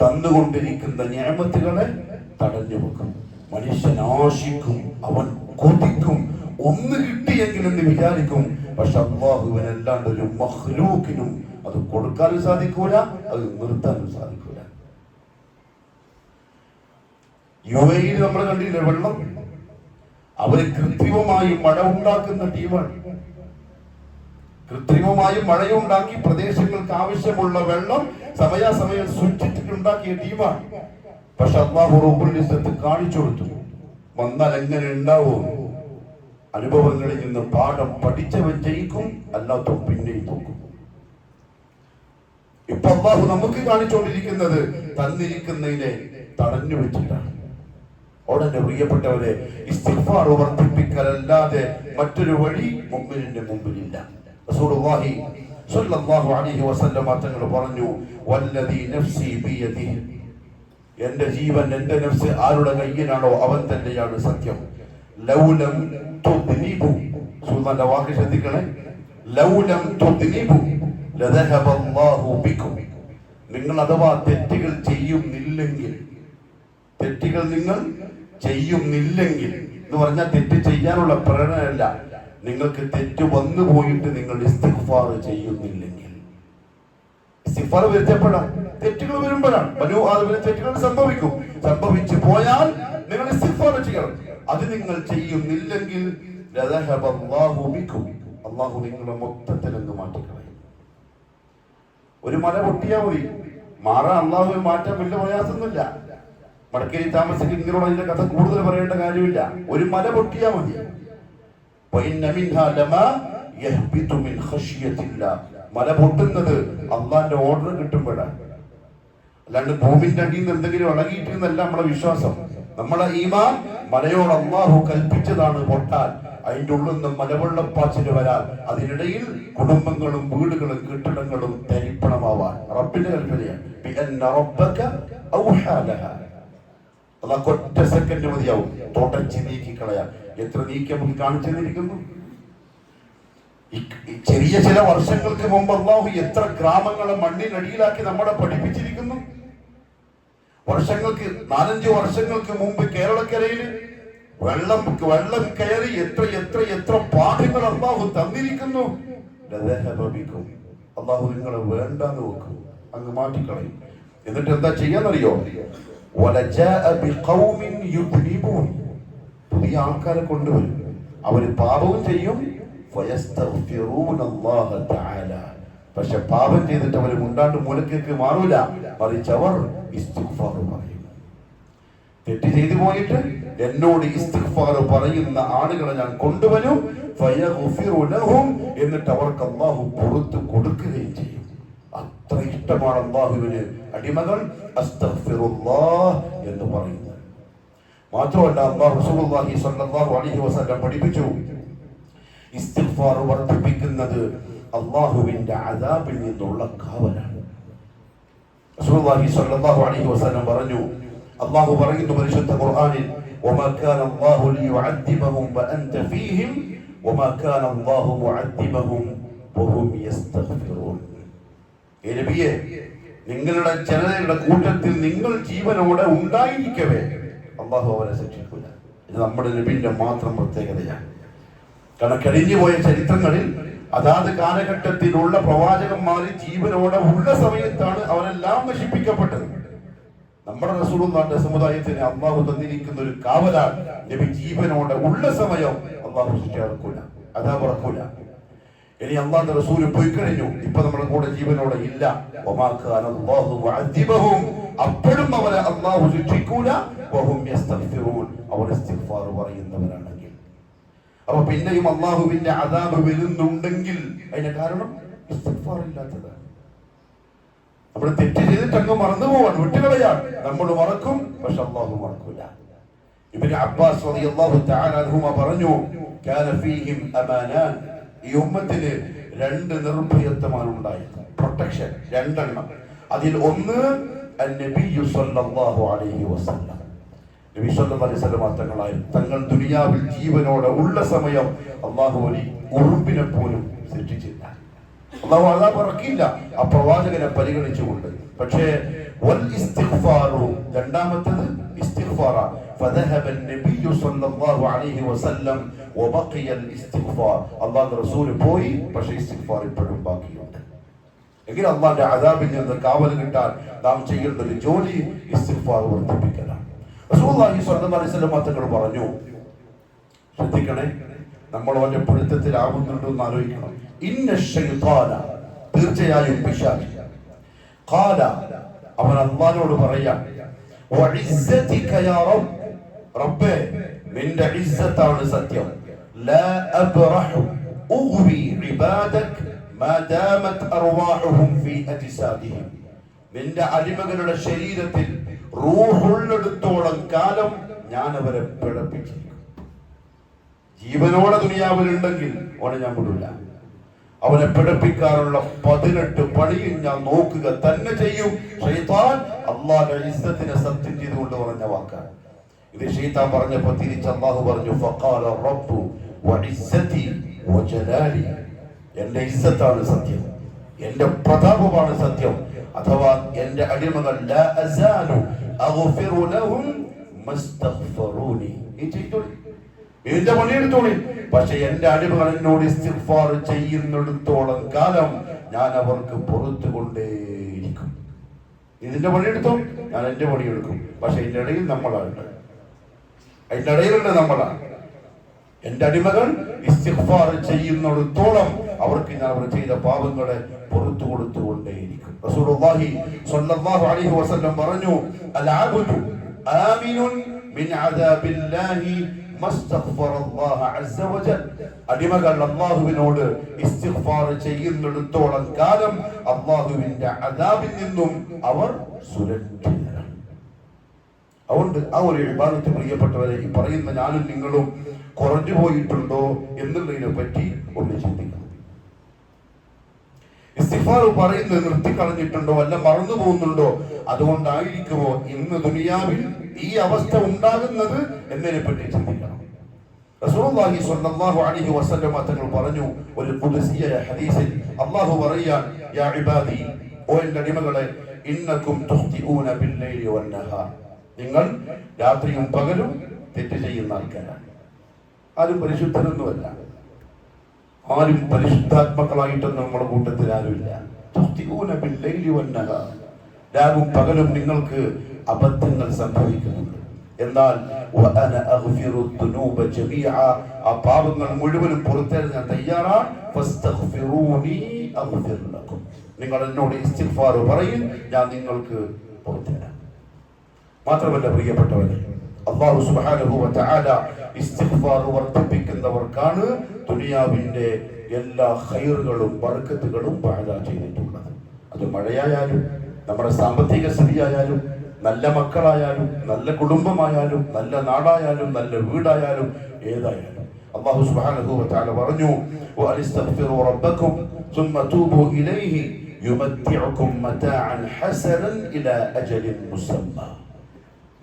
തന്നുകൊണ്ടിരിക്കുന്ന നിഅമത്തുകളെ തടഞ്ഞു വെക്കും. മനുഷ്യൻ ആശിക്കും, അവൻ കൊതിക്കും, ഒന്ന് കിട്ടിയെങ്കിലെന്ന് വിചാരിക്കും. പക്ഷെ അല്ലാഹുവിനല്ലാണ്ട് ഒരു മഖ്ലൂക്കിനും അത് കൊടുക്കാനും സാധിക്കൂല, അത് നിർത്താനും സാധിക്കൂല. യുഎഇയിൽ നമ്മൾ കണ്ടില്ലേ വെള്ളം? അവര് കൃത്രിമമായി മഴ ഉണ്ടാക്കുന്ന ടീമാണ്. കൃത്രിമമായി മഴയുണ്ടാക്കി പ്രദേശങ്ങൾക്ക് ആവശ്യമുള്ള വെള്ളം സമയാസമയം സ്വിച്ചിട്ട് ഉണ്ടാക്കിയ ടീമാണ്. പക്ഷെ അല്ലാഹു റബ്ബുൽ ഇസ്സത്ത് കാണിച്ചു കൊടുത്തു, വന്നാൽ എങ്ങനെ ഉണ്ടാവും. അനുഭവങ്ങളിൽ നിന്ന് പാഠം പഠിച്ചവൻ ജയിക്കും, അല്ലാത്തവൻ പിന്നെയും നോക്കും. ഇപ്പൊ അല്ലാഹു നമുക്ക് കാണിച്ചുകൊണ്ടിരിക്കുന്നത് തന്നിരിക്കുന്നതിനെ തടഞ്ഞു വെച്ചിട്ടാണ്. ഉടനെ പ്രിയപ്പെട്ടവരെ, ഇസ്തിഗ്ഫാർ വർദ്ധിപ്പിക്കലല്ലാതെ മറ്റൊരു വഴി മുഅ്മിനിന്റെ മുമ്പിലില്ല. റസൂലുള്ളാഹി സ്വല്ലല്ലാഹു അലൈഹി വസല്ലം തങ്ങൾ പറഞ്ഞു, വല്ലദീ നഫ്സി ബിയദിഹി, എന്റെ ജീവൻ, എന്റെ നഫ്സ് ആരുടെ കയ്യിലാണോ അവൻ തന്നെയാണ് സത്യം. ലൗലം തുദ്നിബു, സുൽത്താന്റെ വാക്ക് ശ്രദ്ധിക്കണേ, ലൗലം തുദ്നിബു ലദഹബ അല്ലാഹു ബികും, നിങ്ങൾ അഥവാ തെറ്റുകൾ ചെയ്യുന്നില്ലെങ്കിൽ, തെറ്റുകൾ നിങ്ങൾ ചെയ്യുന്നില്ലെങ്കിൽ എന്ന് പറഞ്ഞാൽ തെറ്റ് ചെയ്യാനുള്ള പ്രേരണയല്ല, നിങ്ങൾക്ക് തെറ്റ് വന്നു പോയിട്ട് നിങ്ങൾ ഇസ്തിഗ്ഫാർ ചെയ്യുന്നില്ലെങ്കിൽ. ഇസ്തിഗ്ഫാർ വരുത്തപ്പെടാം, തെറ്റുകൾ വരുമ്പോഴാണ്. ബനൂ ആദമിന് തെറ്റുകൾ സംഭവിക്കും. സംഭവിച്ചു പോയാൽ നിങ്ങൾ ഇസ്തിഗ്ഫാർ ചെയ്യണം. അത് നിങ്ങൾ ചെയ്യുന്നില്ലെങ്കിൽ ലദഹബ അല്ലാഹു ബികും, അല്ലാഹു നിങ്ങളെ മൊത്തത്തിൽ അങ്ങ് മാറ്റിക്കളയും. ഒരു മല പൊട്ടിയാൽ മതി, മാറാൻ അല്ലാഹുവിന് മാറ്റാൻ വലിയ പ്രയാസമൊന്നുമില്ല. മടക്കേരി താമസിക്കുന്ന നിങ്ങളോട് അതിന്റെ കഥ കൂടുതൽ പറയേണ്ട കാര്യമില്ല. ഒരു മല പൊട്ടിയാൽ മതി. മല പൊട്ടുന്നത് അള്ളാന്റെ ഓർഡർ കിട്ടുമ്പോഴാണ്, അല്ലാണ്ട് ഭൂമിന്റെ അടിയിൽ നിന്ന് എന്തെങ്കിലും ഇളകിയിട്ടെന്നല്ല നമ്മളെ വിശ്വാസം. നമ്മളെ ഈമാൻ മലയോട് അള്ളാഹു കൽപ്പിച്ചതാണ് പൊട്ടാൻ. അതിന്റെ ഉള്ളിൽ നിന്ന് മലവെള്ളപ്പാച്ചിന് വരാൻ, അതിനിടയിൽ കുടുംബങ്ങളും വീടുകളും കെട്ടിടങ്ങളും തരിപ്പണമാവാൻ റബ്ബിന്റെ കൽപ്പനയാണ്. അതൊക്കെ ഒറ്റ സെക്കൻഡ് മതിയാവും തുടച്ച് നീക്കി കളയാൻ. എത്ര നീക്കി നമുക്ക് കാണിച്ചു തന്നിരിക്കുന്നു. ചെറിയ ചില വർഷങ്ങൾക്ക് മുമ്പ് അല്ലാഹു എത്ര ഗ്രാമങ്ങളെ മണ്ണിനടിയിലാക്കി നമ്മളെ പഠിപ്പിച്ചിരിക്കുന്നു. വർഷങ്ങൾക്ക് 4-5 വർഷങ്ങൾക്ക് മുമ്പ് കേരളക്കരയിൽ വെള്ളം കയറി എത്ര പാഠങ്ങൾ അല്ലാഹു തന്നിരിക്കുന്നു. അല്ലാഹു നിങ്ങളെ വേണ്ടാന്ന് വെക്കും, അങ്ങ് മാറ്റിക്കളയും. എന്നിട്ട് എന്താ ചെയ്യാന്നറിയോ? പുതിയ ആൾക്കാരെ കൊണ്ടുവരും, അവര് പാപവും ചെയ്യും. പക്ഷെ പാപം ചെയ്തിട്ട് അവർ മുണ്ടാണ്ട് മൂലക്കേക്ക് മാറൂല, മറിച്ച് അവർ ഇസ്തിഗ്ഫാർ പറയും. തെറ്റ് ചെയ്തു പോയിട്ട് എന്നോട് ഇസ്തിഗ്ഫാർ പറയുന്ന ആളുകളെ ഞാൻ കൊണ്ടുവരും, എന്നിട്ട് അവർക്ക് അല്ലാഹു പുറത്ത് കൊടുക്കുകയും ചെയ്യും. അത്ര ഇഷ്ടമാണ് അല്ലാഹുവിന് അടിമകൾ അസ്തഗ്ഫിറുല്ലാഹ് എന്ന് പറയുന്നത്. മാത്രമല്ല അല്ലാഹു റസൂലുള്ളാഹി സ്വല്ലല്ലാഹു അലൈഹി വസല്ലം പഠിപ്പിച്ചു, ഇസ്തിഗ്ഫാർ വർദ്ധിപ്പിക്കുന്നത് അല്ലാഹുവിന്റെ അദാബിൽ നിന്നുള്ള കാവലാണ്. റസൂലുള്ളാഹി സ്വല്ലല്ലാഹു അലൈഹി വസല്ലം പറഞ്ഞു, അല്ലാഹു പറയുന്നു പരിശുദ്ധ ഖുർആനിൽ, വമാ കാന അല്ലാഹു ലിയുഅദ്ദിബഹും വഅൻത ഫീഹിം വമാ കാന അല്ലാഹു മുഅദ്ദിബഹും വഹും യസ്തഗ്ഫിറൂൻ. നബിയേ, നിങ്ങളുടെ ജനതയുടെ കൂട്ടത്തിൽ നിങ്ങൾ ജീവനോടെ ഉണ്ടായിരിക്കവേ അല്ലാഹു അവരെ ശിക്ഷിക്കില്ല. ഇത് നമ്മുടെ നബിയുടെ മാത്രം പ്രത്യേകതയാണ്. കാരണം കഴിഞ്ഞുപോയ ചരിത്രങ്ങളിൽ അതാത് കാലഘട്ടത്തിലുള്ള പ്രവാചകന്മാര് ജീവനോടെ ഉള്ള സമയത്താണ് അവരെല്ലാം നശിപ്പിക്കപ്പെട്ടത്. നമ്മുടെ റസൂലുള്ളാഹിന്റെ സമുദായത്തിന് അല്ലാഹു തന്നിരിക്കുന്ന ഒരു കാവലാണ്, നബി ജീവനോടെ ഉള്ള സമയം അല്ലാഹു ശിക്ഷ ഇറക്കൂല, അദാബ് ഇറക്കൂല. ഇനി അല്ലാഹുവിന്റെ റസൂൽ പോയി കഴിഞ്ഞു, ഇപ്പൊ നമ്മുടെ കൂടെ ജീവനോടെ ഇല്ല. വമാ കാന അല്ലാഹു മുഅദ്ദിബഹും, അപ്പോഴും അവരെ അല്ലാഹു ശിക്ഷിക്കൂല. വഹും യസ്തഗ്ഫിറൂൻ, അവർ ഇസ്തിഗ്ഫാർ പറയുന്നവരാണെങ്കിൽ. അപ്പൊ പിന്നെയും അല്ലാഹുവിന്റെ അദാബ് വരുന്നുണ്ടെങ്കിൽ അതിന്റെ കാരണം ഇസ്തിഗ്ഫാർ ഇല്ലാത്തതാണ്. നമ്മൾ തെറ്റ് ചെയ്തിട്ട് അങ്ങ് മറന്നു പോവാൻ, വിട്ടുകളയാൻ. നമ്മൾ മറക്കും, പക്ഷെ അല്ലാഹു മറക്കൂല. ഇബ്നു അബ്ബാസ് റളിയല്ലാഹു തആല അൻഹുമ പറഞ്ഞു, കാന ഫീഹിം അമാനാൻ, ഈ ഉമ്മത്തിന് രണ്ട് നിർഭയത്വമാണ് ഉണ്ടായത്, പ്രൊട്ടക്ഷൻ രണ്ടെണ്ണം. അതിൽ ഒന്ന് നബി സല്ലല്ലാഹു അലൈഹി വസല്ലം. നബി സല്ലല്ലാഹു അലൈഹി വസല്ലം തങ്ങൾ ദുനിയാവിൽ ജീവനോടെ ഉള്ള സമയം അല്ലാഹു ഒരു ഉറുമ്പിനെ പോലും സൃഷ്ടിച്ചില്ല. അല്ലാഹു അദാബ് ഇറക്കിയില്ല ആ പ്രവാചകനെ പരിഗണിച്ചുകൊണ്ട്. പക്ഷേ വൽ ഇസ്തിഗ്ഫാറു, രണ്ടാമത്തേത് ഇസ്തിഗ്ഫാറാണ്. فذهب النبي صلى الله عليه وسلم وبقي الاستغفار. അല്ലാഹുവിന്റെ റസൂൽ പോയി, പക്ഷേ ഇസ്തിഗ്ഫാർ ഇപ്പോഴും ബാക്കിയുണ്ട്. എങ്കിൽ അല്ലാഹുവിന്റെ അദാബിൽ നിന്ന് കാവൽ കിട്ടാൻ നാം ചെയ്യേണ്ട ഒരു ജോലി ഇസ്തിഗ്ഫാർ വർദ്ധിപ്പിക്കലാണ്. റസൂലുള്ളാഹി സ്വല്ലല്ലാഹു അലൈഹി വസല്ലം തങ്ങൾ പറഞ്ഞു, ശ്രദ്ധിക്കണേ, നമ്മൾ അവന്റെ പൊരുത്തത്തിലാവുന്നുണ്ടോ എന്ന് ആലോചിക്കണം. ഇന്ന ശൈത്താന, തീർച്ചയായും പിശാച്, ഖാല, അവൻ അല്ലാഹുവോട് പറയാം, വഇസ്സതിക യാ റബ്ബ്, റബ്ബേ നിന്റെ ഇസ്സത്താണ് സത്യം, ലാ അബ്റഹു ഉഗ്വി ഇബാദക മാ ദാമത് അർവാഹുഹും ഫീ അജ്സാദിഹിം, നിന്റെ അടിമകളുടെ ശരീരത്തിൽ റൂഹുള്ളിടത്തോളം കാലം ഞാൻ അവരെ പിഴപ്പിച്ചിരിക്കും. ജീവനോടെ ദുനിയാവിലുണ്ടെങ്കിൽ അവനെ ഞാൻ വിടില്ല. അവനെ പിഴപ്പിക്കാനുള്ള 18 പണിയും ഞാൻ നോക്കുക തന്നെ ചെയ്യും. ശൈത്താൻ അല്ലാഹുവിന്റെ ഇസ്സത്തിനെ സത്യം ചെയ്തുകൊണ്ട് പറഞ്ഞ വാക്കാണ് ഇത്. ശൈത്താൻ പറഞ്ഞപ്പോൾ തിരിച്ച് അല്ലാഹു പറഞ്ഞു, ഫഖാല റബ്ബു വഇസ്സതി വജലാലി, എന്റെ ഇസ്സത്താണ് സത്യം, എന്റെ പ്രതാപമാണ് സത്യം. അഥവാ എന്റെ അടിമകൾ ലാ അസാലു അഗ്ഫിറു ലഹും മസ്തഗ്ഫറൂനി, ഈ ചെയ്തോളി, ഇതിന്റെ പണിയെടുത്തോളി, പക്ഷെ എന്റെ അടിമകൾ എന്നോട് ഇസ്തിഗ്ഫാർ ചെയ്യുന്നിടത്തോളം കാലം ഞാൻ അവർക്ക് പുറത്തു കൊണ്ടേയിരിക്കും. ഇതിന്റെ പണിയെടുത്തോ, ഞാൻ എന്റെ പണിയെടുക്കും, പക്ഷെ ഇതിന്റെ ഇടയിൽ നമ്മളാണ്, അതിന്റെ ഇടയിലുണ്ട് നമ്മളാണ്. എന്റെ അടിമകൾ ഇസ്തിഗ്ഫാർ ചെയ്യുന്നിടത്തോളം അവർക്ക് ഞാൻ അവർ ചെയ്ത പാപങ്ങളെ പുറത്തു കൊടുത്തുകൊണ്ടേയിരിക്കും. റസൂലുള്ളാഹി സ്വല്ലല്ലാഹു അലൈഹി വസല്ലം പറഞ്ഞു, അൽ അബ്ദു ആമിനുൻ മിൻ അദാബില്ലാഹി മസ്തഗ്ഫറല്ലാഹു അസ്സ വജൽ, അടിമകൾ അല്ലാഹുവിനോട് ഇസ്തിഗ്ഫാർ ചെയ്യുന്നിടത്തോളം കാലം അല്ലാഹുവിന്റെ അദാബിൽ നിന്നും അവർ സുരക്ഷിതരാണ്. അതുകൊണ്ട് ആ ഒരു ഇബാദത്ത് പ്രിയപ്പെട്ടവരെ, ഈ പറയുന്ന ഞാനും നിങ്ങളും കുറഞ്ഞു പോയിട്ടുണ്ടോ എന്നുള്ളതിനെ പറ്റി ഒന്ന് ചിന്തിക്കണം. ഇസ്തിഗ്ഫാർ പറയുന്നത് നിർത്തിക്കളഞ്ഞിട്ടുണ്ടോ, അല്ല മറന്നു പോകുന്നുണ്ടോ? അതുകൊണ്ടായിരിക്കുമോ ഇന്ന് ദുനിയാവിൽ ഈ അവസ്ഥ ഉണ്ടാകുന്നത് എന്നതിനെ പറ്റി ചിന്തിക്കണം. റസൂലുള്ളാഹി സ്വല്ലല്ലാഹു അലൈഹി വസല്ലം തങ്ങൾ പറഞ്ഞു ഒരു ഖുദ്സിയ ഹദീസിൽ, അല്ലാഹു പറയാൻ, യാ ഇബാദി, ഓ എൻ്റെ അടിമകളെ, ഇന്നകും തുഖ്തിഊന ബില്ലൈലി വന്നഹാർ, നിങ്ങൾ രാത്രിയും പകലും തെറ്റ് ചെയ്യുന്ന ആൾക്കാരാണ്. ആരും പരിശുദ്ധരൊന്നുമല്ല, ആരും പരിശുദ്ധാത്മക്കളായിട്ടൊന്നും നമ്മുടെ കൂട്ടത്തിൽ ആരുമില്ല. തുഖ്തിഊന ബില്ലൈലി വന്നഹാർ, രാവും പകലും നിങ്ങൾക്ക് അബദ്ധങ്ങൾ സംഭവിക്കുന്നുണ്ട്. എന്നാൽ വഅന അഗ്ഫിറു ദുനൂബ ജമീഅ, ആ പാപങ്ങൾ മുഴുവനും പുറത്തേക്ക് ഞാൻ തയ്യാറാണ്. ഫസ്തഗ്ഫിറൂനി അഗ്ഫിർ ലക്കും, നിങ്ങൾ എന്നോട് ഇസ്തിഗ്ഫാർ പറയും, ഞാൻ നിങ്ങൾക്ക് പുറത്തേക്കാം. മാത്രമല്ല പ്രിയപ്പെട്ടവരെ, അല്ലാഹു സുബ്ഹാനഹു വ തആല ഇസ്തിഗ്ഫാർ വർദ്ധിപ്പിക്കുന്നവർക്കാണ് ദുനിയാവിന്റെ എല്ലാ ഖൈറുകളും ബർക്കത്തുകളും വാഅദ ചെയ്തിട്ടുള്ളത്. അത് മഴയായാലും നമ്മുടെ സാമ്പത്തിക സ്ഥിതിയായാലും നല്ല മക്കളായാലും നല്ല കുടുംബമായാലും നല്ല നാടായാലും നല്ല വീടായാലും ഏതായാലും അല്ലാഹു സുബ്ഹാനഹു വ തആല പറഞ്ഞു, വഅസ്തഗ്ഫിറു റബ്ബക്കും സുമ്മ തൂബു ഇലൈഹി യുമത്തിഉകും മതാഅൻ ഹസനൻ ഇലാ അജലിൻ മുസമ്മ.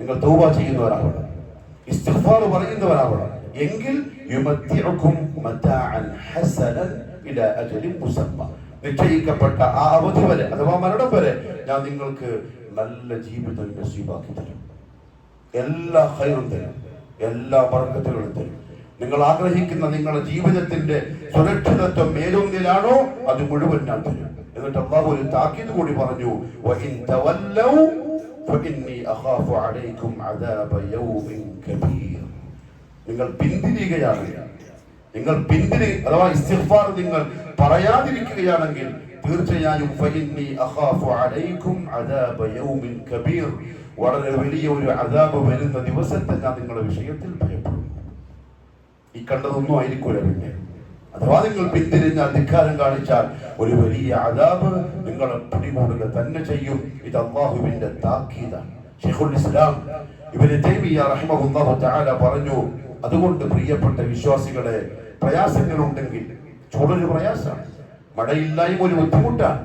നിങ്ങൾ തൗബ ചെയ്യുന്നവരാവണം, ഇസ്തിഗ്ഫാർ പറയുന്നവരാവണം, എങ്കിൽ യുമത്തിഉകും മതാഅൻ ഹസനൻ ഇലാ അജലിൻ മുസമ്മ, നിശ്ചയിക്കപ്പെട്ട ആ അവധി വരെ അഥവാ മരണം വരെ ഞാൻ നിങ്ങൾക്ക് നല്ല ജീവിതം നസീബാക്കി തരും, എല്ലാ ഖൈറും തരും, എല്ലാ ബർക്കത്തുകളും തരും. നിങ്ങൾ ആഗ്രഹിക്കുന്ന നിങ്ങളുടെ ജീവിതത്തിന്റെ സുരക്ഷിതത്വം ഏതൊന്നിലാണോ അത് മുഴുവൻ ഞാൻ തരും. എന്നിട്ട് അല്ലാഹു ഒരു താക്കീത് കൂടി പറഞ്ഞു, വഇൻ തവല്ലൗ ഫഇന്നി അഖാഫു അലൈക്കും അദാബ യൗമിൻ കബീർ. നിങ്ങൾ പിന്തിരിയുകയാണെങ്കിൽ, നിങ്ങൾ അഥവാ ഇസ്തിഗ്ഫാർ നിങ്ങൾ പറയാതിരിക്കുകയാണെങ്കിൽ തീർച്ചയായും ഫഇന്നി അഖാഫു അലൈക്കും അദാബ യൗമിൻ കബീർ, വളരെ വലിയ ഒരു അദാബ് വരുന്ന ദിവസത്തെ ഞാൻ നിങ്ങളുടെ വിഷയത്തിൽ ഭയപ്പെടുന്നു. ഈ കണ്ടതൊന്നും ആയിരിക്കൂല. പിന്നെ അഥവാ നിങ്ങൾ പിന്തിരിഞ്ഞാൽ, ധിക്കാരം കാണിച്ചാൽ ഒരു വലിയ അദാബ് നിങ്ങളെ പിടികൂടുക തന്നെ ചെയ്യും. ഇത് അല്ലാഹുവിന്റെ താക്കീതാണ്. ശൈഖുൽ ഇസ്ലാം ഇബ്നു തൈമിയ്യ റഹിമഹുല്ലാഹു തആല പറഞ്ഞു, അതുകൊണ്ട് പ്രിയപ്പെട്ട വിശ്വാസികളെ, പ്രയാസങ്ങളുണ്ടെങ്കിൽ, ചൂടൊരു പ്രയാസമാണ്, മഴയില്ലായ്മ ഒരു ബുദ്ധിമുട്ടാണ്,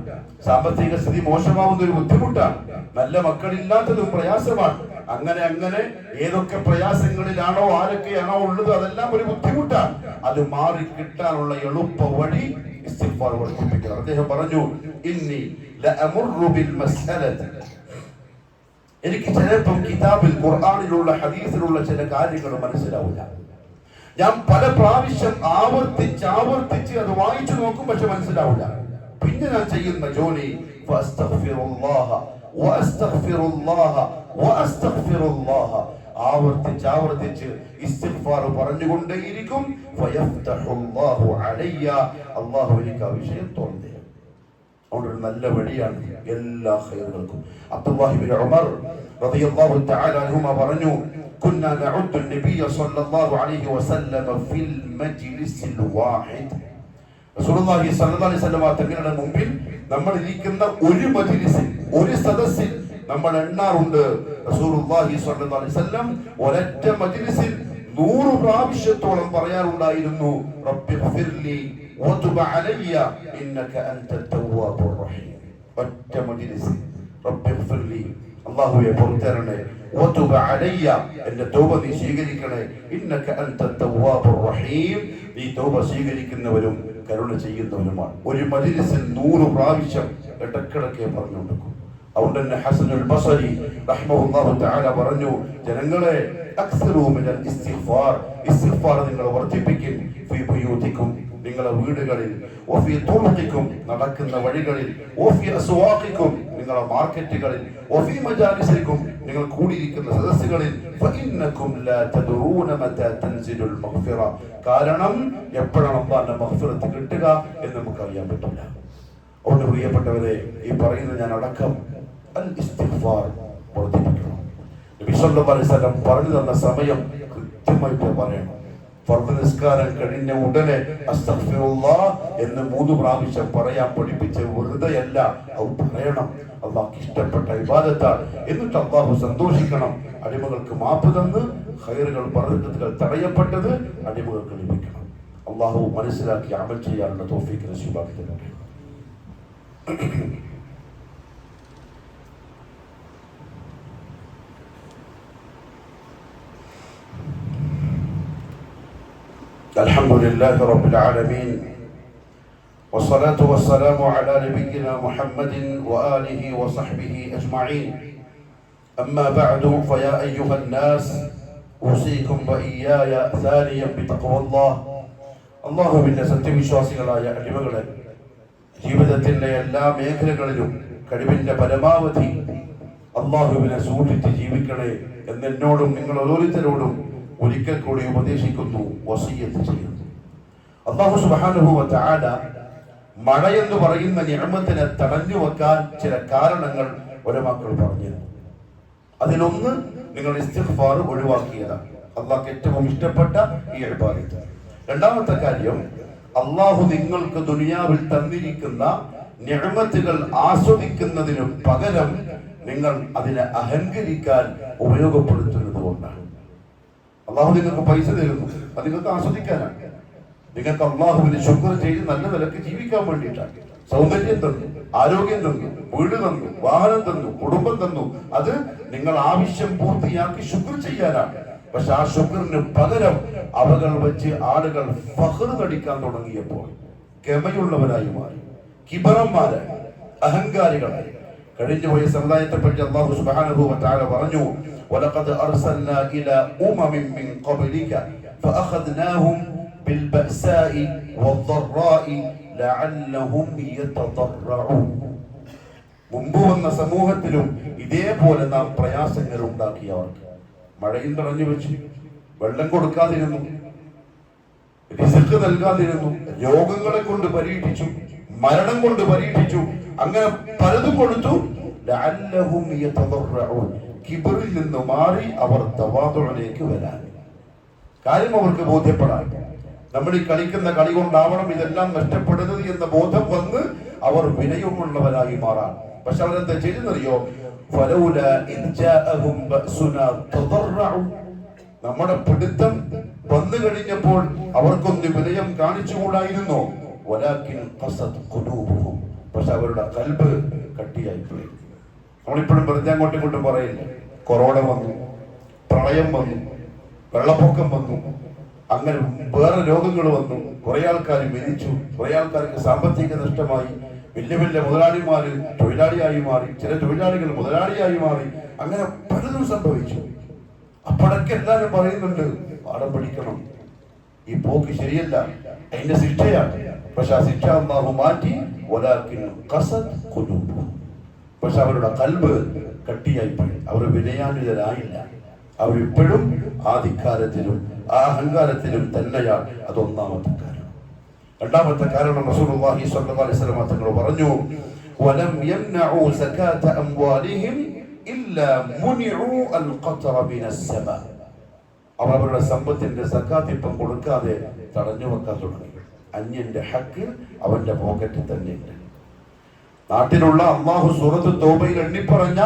സാമ്പത്തിക സ്ഥിതി മോശമാവുന്ന ഒരു ബുദ്ധിമുട്ടാണ്, നല്ല മക്കളില്ലാത്തതും പ്രയാസമാണ്. അങ്ങനെ അങ്ങനെ ഏതൊക്കെ പ്രയാസങ്ങളിലാണോ ആരൊക്കെയാണോ ഉള്ളത് അതെല്ലാം ഒരു ബുദ്ധിമുട്ടാണ്. അത് മാറി കിട്ടാനുള്ള എളുപ്പ വഴി ഇസ്തിഗ്ഫാർ വർദ്ധിപ്പിക്കുക. അദ്ദേഹം പറഞ്ഞു, ഇന്നി ലഅമുറു ബിൽ മസ്അലതി, എനിക്ക് ചിലപ്പം കിതാബിൽ ഖുർആനിലുള്ള ഹദീസിലുള്ള ചില കാര്യങ്ങൾ മനസ്സിലാവില്ല. ഞാൻ പല പ്രാവശ്യം ആവർത്തിച്ച് അത് വായിച്ചു നോക്കും, പക്ഷെ മനസ്സിലാവില്ല. പിന്നെ ഞാൻ ചെയ്യുന്ന ജോലി ആവർത്തിച്ച് ഇസ്തിഗ്ഫാർ പറഞ്ഞുകൊണ്ടേയിരിക്കും. അല്ലാഹു എനിക്ക് ആ വിഷയം തുറന്നു തരും. അതുകൊണ്ട് ഒരു നല്ല വഴിയാണ് എല്ലാ ഖൈറുകൾക്കും. അബ്ദുല്ലാഹി ഇബ്നു ഉമർ റളിയല്ലാഹു തആല അൻഹുമാ പറഞ്ഞു, കുന്നാ നഉദ്ദു അൻ-നബിയ്യ സ്വല്ലല്ലാഹു അലൈഹി വസല്ലം ഫിൽ മജ്ലിസിൽ വാഹിദ്. റസൂലുള്ളാഹി സ്വല്ലല്ലാഹു അലൈഹി വസല്ലം തങ്ങളുടെ മുമ്പിൽ നമ്മൾ ഇരിക്കുന്ന ഒരു മജ്ലിസിൽ, ഒരു സദസ്സിൽ നമ്മൾ എണ്ണാറുണ്ട്. റസൂലുള്ളാഹി സ്വല്ലല്ലാഹു അലൈഹി വസല്ലം ഒരൊറ്റ മജ്ലിസിൽ 100 പ്രാവശ്യത്തോളം പറയാറുണ്ടായിരുന്നു, റബ്ബിഗ്ഫിർലി വതുബ് അലയ്യ ഇന്നക അൻതത് തവ്വാബുർ റഹീം. ഒറ്റ മജ്ലിസിൽ റബ്ബിഗ്ഫിർലി, അല്ലാഹുവേ പൊറുത്തരണേ, വതുബ് അലയ്യ, എന്റെ തൗബ നീ സ്വീകരിക്കണേ, ഇന്നക അൻതത് തവ്വാബുർ റഹീം, നീ തൗബ സ്വീകരിക്കുന്നവരും കരുണ ചെയ്യുന്നവരുമാണ്. ഒരു മജ്ലിസിൽ 100 പ്രാവശ്യം ഇടക്കിടക്കെ പറഞ്ഞുകൊടുക്കും. അതുകൊണ്ട് തന്നെ ഹസനുൽ ബസരി റഹ്മഹുല്ലാഹു തആല പറഞ്ഞു, ജനങ്ങളെ അക്സറൂ മിനൽ ഇസ്തിഗ്ഫാർ, ഇസ്തിഗ്ഫാർ നിങ്ങൾ വർദ്ധിപ്പിക്കും. ഫീ ബുയൂതിക്കും, നിങ്ങളുടെ വീടുകളിൽ, വഫീ തുറുഖിക്കും, നടക്കുന്ന വഴികളിൽ, വഫീ അസ്വാഖിക്കും, നിങ്ങളുടെ മാർക്കറ്റുകളിൽ, വഫീ മജാലിസിക്കും, നിങ്ങൾ കൂടിയിരിക്കുന്ന സദസ്സുകളിൽ. ഫഇന്നകും ലാ തദ്റൂന മതാ തൻസിലുൽ മഗ്ഫിറ, കാരണം എപ്പോഴാണ് അല്ലാഹുവിന്റെ മഗ്ഫിറത്ത് കിട്ടുക എന്ന് നമുക്ക് അറിയാൻ പറ്റില്ല. അതുകൊണ്ട് പ്രിയപ്പെട്ടവരെ, ഈ പറയുന്നത് ഞാൻ അടക്കം അൽ ഇസ്തിഗ്ഫാർ വർദ്ധിപ്പിക്കണം. നബി സല്ലല്ലാഹു അലൈഹി വസല്ലം പറഞ്ഞു തന്ന സമയം കൃത്യമായിട്ട് പറയണം. ഫർദ് നിസ്കാരം കഴിഞ്ഞ ഉടനെ അസ്തഗ്ഫിറുല്ലാഹ് എന്ന് 3 പ്രാവശ്യം പറയാൻ പഠിപ്പിച്ച വെറുതെയല്ല, അത് പറയണം. അല്ലാഹുക്ക് ഇഷ്ടപ്പെട്ട ഇബാദത്താണ്. എന്നിട്ട് അല്ലാഹു സന്തോഷിക്കണം. അടിമകൾക്ക് മാപ്പ് തന്ന് ഖൈറുകൾ ബർക്കത്തുകൾ തടയപ്പെട്ടത് അടിമകൾക്ക് ലഭിക്കണം. അല്ലാഹു മനസ്സിലാക്കി അമൽ ചെയ്യാനുള്ള തൗഫീഖ് നസീബാക്കി തരട്ടെ. الحمد لله رب العالمين، والصلاة والسلام على نبينا محمد وآله وصحبه أجمعين. أما بعد، فيا أيها الناس، أوصيكم وإياي ثانيا بتقوى الله. الله بالله സത്യവിശ്വാസികളായ അടിമകളെ, ജീവിതത്തിന്റെ എല്ലാ മേഖലകളിലും കഴിവിന്റെ പരമാവധി അല്ലാഹുവിനെ സൂക്ഷിച്ച് ജീവിക്കണേ എന്ന് എന്നോടും നിങ്ങൾ ഓരോരുത്തരോടും ഒരിക്കൽ കൂടി ഉപദേശിക്കുന്നു, വസിയ്യത്ത് ചെയ്യുന്നു. അല്ലാഹു സുബ്ഹാനഹു വ തആല മഴ എന്ന് പറയുന്ന നിഅമത്തിനെ തടഞ്ഞു വെക്കാൻ ചില കാരണങ്ങൾ ഉലമാക്കൾ പറഞ്ഞു. അതിലൊന്ന് നിങ്ങൾ ഇസ്തിഗ്ഫാർ ഒഴിവാക്കിയതാണ്, അല്ലാഹുക്ക് ഏറ്റവും ഇഷ്ടപ്പെട്ട ഈ ഇബാദത്ത്. രണ്ടാമത്തെ കാര്യം, അല്ലാഹു നിങ്ങൾക്ക് ദുനിയാവിൽ തന്നിരിക്കുന്ന നിഅമത്തുകൾ ആസ്വദിക്കുന്നതിനു പകരം നിങ്ങൾ അതിനെ അഹങ്കരിക്കാൻ ഉപയോഗപ്പെടുത്തുന്നത് കൊണ്ടാണ്. അല്ലാഹു നിങ്ങൾക്ക് പൈസ തരുന്നു, അത് നിങ്ങൾക്ക് ആസ്വദിക്കാനാണ്. നിങ്ങൾക്ക് അല്ലാഹുവിന് ശുക്ർ ചെയ്ത് നല്ല നിലക്ക് ജീവിക്കാൻ വേണ്ടിയിട്ടാണ്. സൗന്ദര്യം തന്നു, ആരോഗ്യം തന്നു, വീട് തന്നു, വാഹനം തന്നു, കുടുംബം തന്നു. അത് നിങ്ങൾ ആവശ്യം പൂർത്തിയാക്കി ശുക്ർ ചെയ്യാനാണ്. പക്ഷെ ആ ശുക്രിന് പകരം അവകൾ വെച്ച് ആളുകൾ ഫഖ്ർ നടിക്കാൻ തുടങ്ങിയപ്പോൾ ഗമയുള്ളവരായി മാറി, കിബറന്മാരായി, അഹങ്കാരികളായി. കഴിഞ്ഞുപോയ സമുദായത്തെ പറ്റി അല്ലാഹു സുബ്ഹാനഹു വ തആല പറഞ്ഞു, വലഖദ് അർസൽനാ ഇലാ ഉമമിൻ മിൻ ഖബ്ലിക ഫഅഖദ്നാഹും ബിൽബഅസാഇ വദ്ദറാഇ ലഅല്ലഹും യതദറഊൻ. മുമ്പ് വന്ന സമൂഹത്തിലും ഇതേപോലെ നാം പ്രയാസങ്ങൾ ഉണ്ടാക്കിയവർക്ക്. മഴയും തടഞ്ഞു വെച്ചു, വെള്ളം കൊടുക്കാതിരുന്നു, റിസ്ക് നൽകാതിരുന്നു, രോഗങ്ങളെ കൊണ്ട് പരീക്ഷിച്ചു, മരണം കൊണ്ട് പരീക്ഷിച്ചു, അങ്ങനെ പലതും കൊടുത്തു. ലഅല്ലഹും യതദറഊൻ, കിബ്റിൽ നിന്ന് മാറി അവർ തവാദുഇലേക്ക് വരാൻ. കാര്യം അവർക്ക് ബോധ്യപ്പെടാൻ, നമ്മൾ ഈ കളിക്കുന്ന കളി കൊണ്ടാവണം ഇതെല്ലാം നഷ്ടപ്പെടുന്നത് എന്ന ബോധം വന്ന് അവർ വിനയമുള്ളവരായി മാറാൻ. പക്ഷെ അവരെന്താ ചെയ്തെന്നറിയോ? നമ്മുടെ പിടുത്തം വന്നു കഴിഞ്ഞപ്പോൾ അവർക്കൊന്ന് വിനയം കാണിച്ചുകൂടായിരുന്നോ? വലാകിൻ ഖസത് ഖുലൂബുഹും, പക്ഷെ അവരുടെ ഖൽബ് കട്ടിയായി പോയി. നമ്മളിപ്പോഴും വെറുതെ അങ്ങോട്ടും ഇങ്ങോട്ടും പറയില്ല. കൊറോണ വന്നു, പ്രളയം വന്നു, വെള്ളപ്പൊക്കം വന്നു, അങ്ങനെ വേറെ രോഗങ്ങൾ വന്നു, കുറെ ആൾക്കാർ മരിച്ചു, കുറെ ആൾക്കാർക്ക് സാമ്പത്തിക നഷ്ടമായി, വലിയ വലിയ മുതലാളിമാര് തൊഴിലാളിയായി മാറി, ചില തൊഴിലാളികൾ മുതലാളിയായി മാറി, അങ്ങനെ പലതും സംഭവിച്ചു. അപ്പോഴൊക്കെ എല്ലാവരും പറയുന്നുണ്ട് പാഠം പഠിക്കണം, ഈ പോക്ക് ശരിയല്ല, അതിന്റെ ശിക്ഷയാണ്. പക്ഷെ ആ ശിക്ഷ അല്ലാഹു മാറ്റി. വലാകിൻ ഖസത് ഖുലൂബുഹും, പക്ഷെ അവരുടെ ഖൽബ് കട്ടിയായി പോയി, അവർ വിനയാന്വിതരായില്ല. അവരിപ്പോഴും ആധികാരത്തിലും അഹങ്കാരത്തിലും തന്നെയാണ്. അതൊന്നാമത്തെ കാരണം. രണ്ടാമത്തെ കാരണം റസൂലുള്ളാഹി സ്വല്ലല്ലാഹു അലൈഹി വസല്ലം തങ്ങൾ പറഞ്ഞു, വലം യംനഉ സകാത അംവാലിഹിം ഇല്ലാ മുനിഉ അൽ ഖത്റ മിനസ് സമാ. അവരുടെ സമ്പത്തിന്റെ സകാത്ത് ഇപ്പം കൊടുക്കാതെ തടഞ്ഞു വെക്കാൻ തുടങ്ങി. അന്യന്റെ ഹക്ക് അവന്റെ പോക്കറ്റിൽ തന്നെ ഉണ്ട്. നാട്ടിലുള്ള അല്ലാഹു സൂറത്ത് തൗബയിൽ എണ്ണിപ്പറഞ്ഞ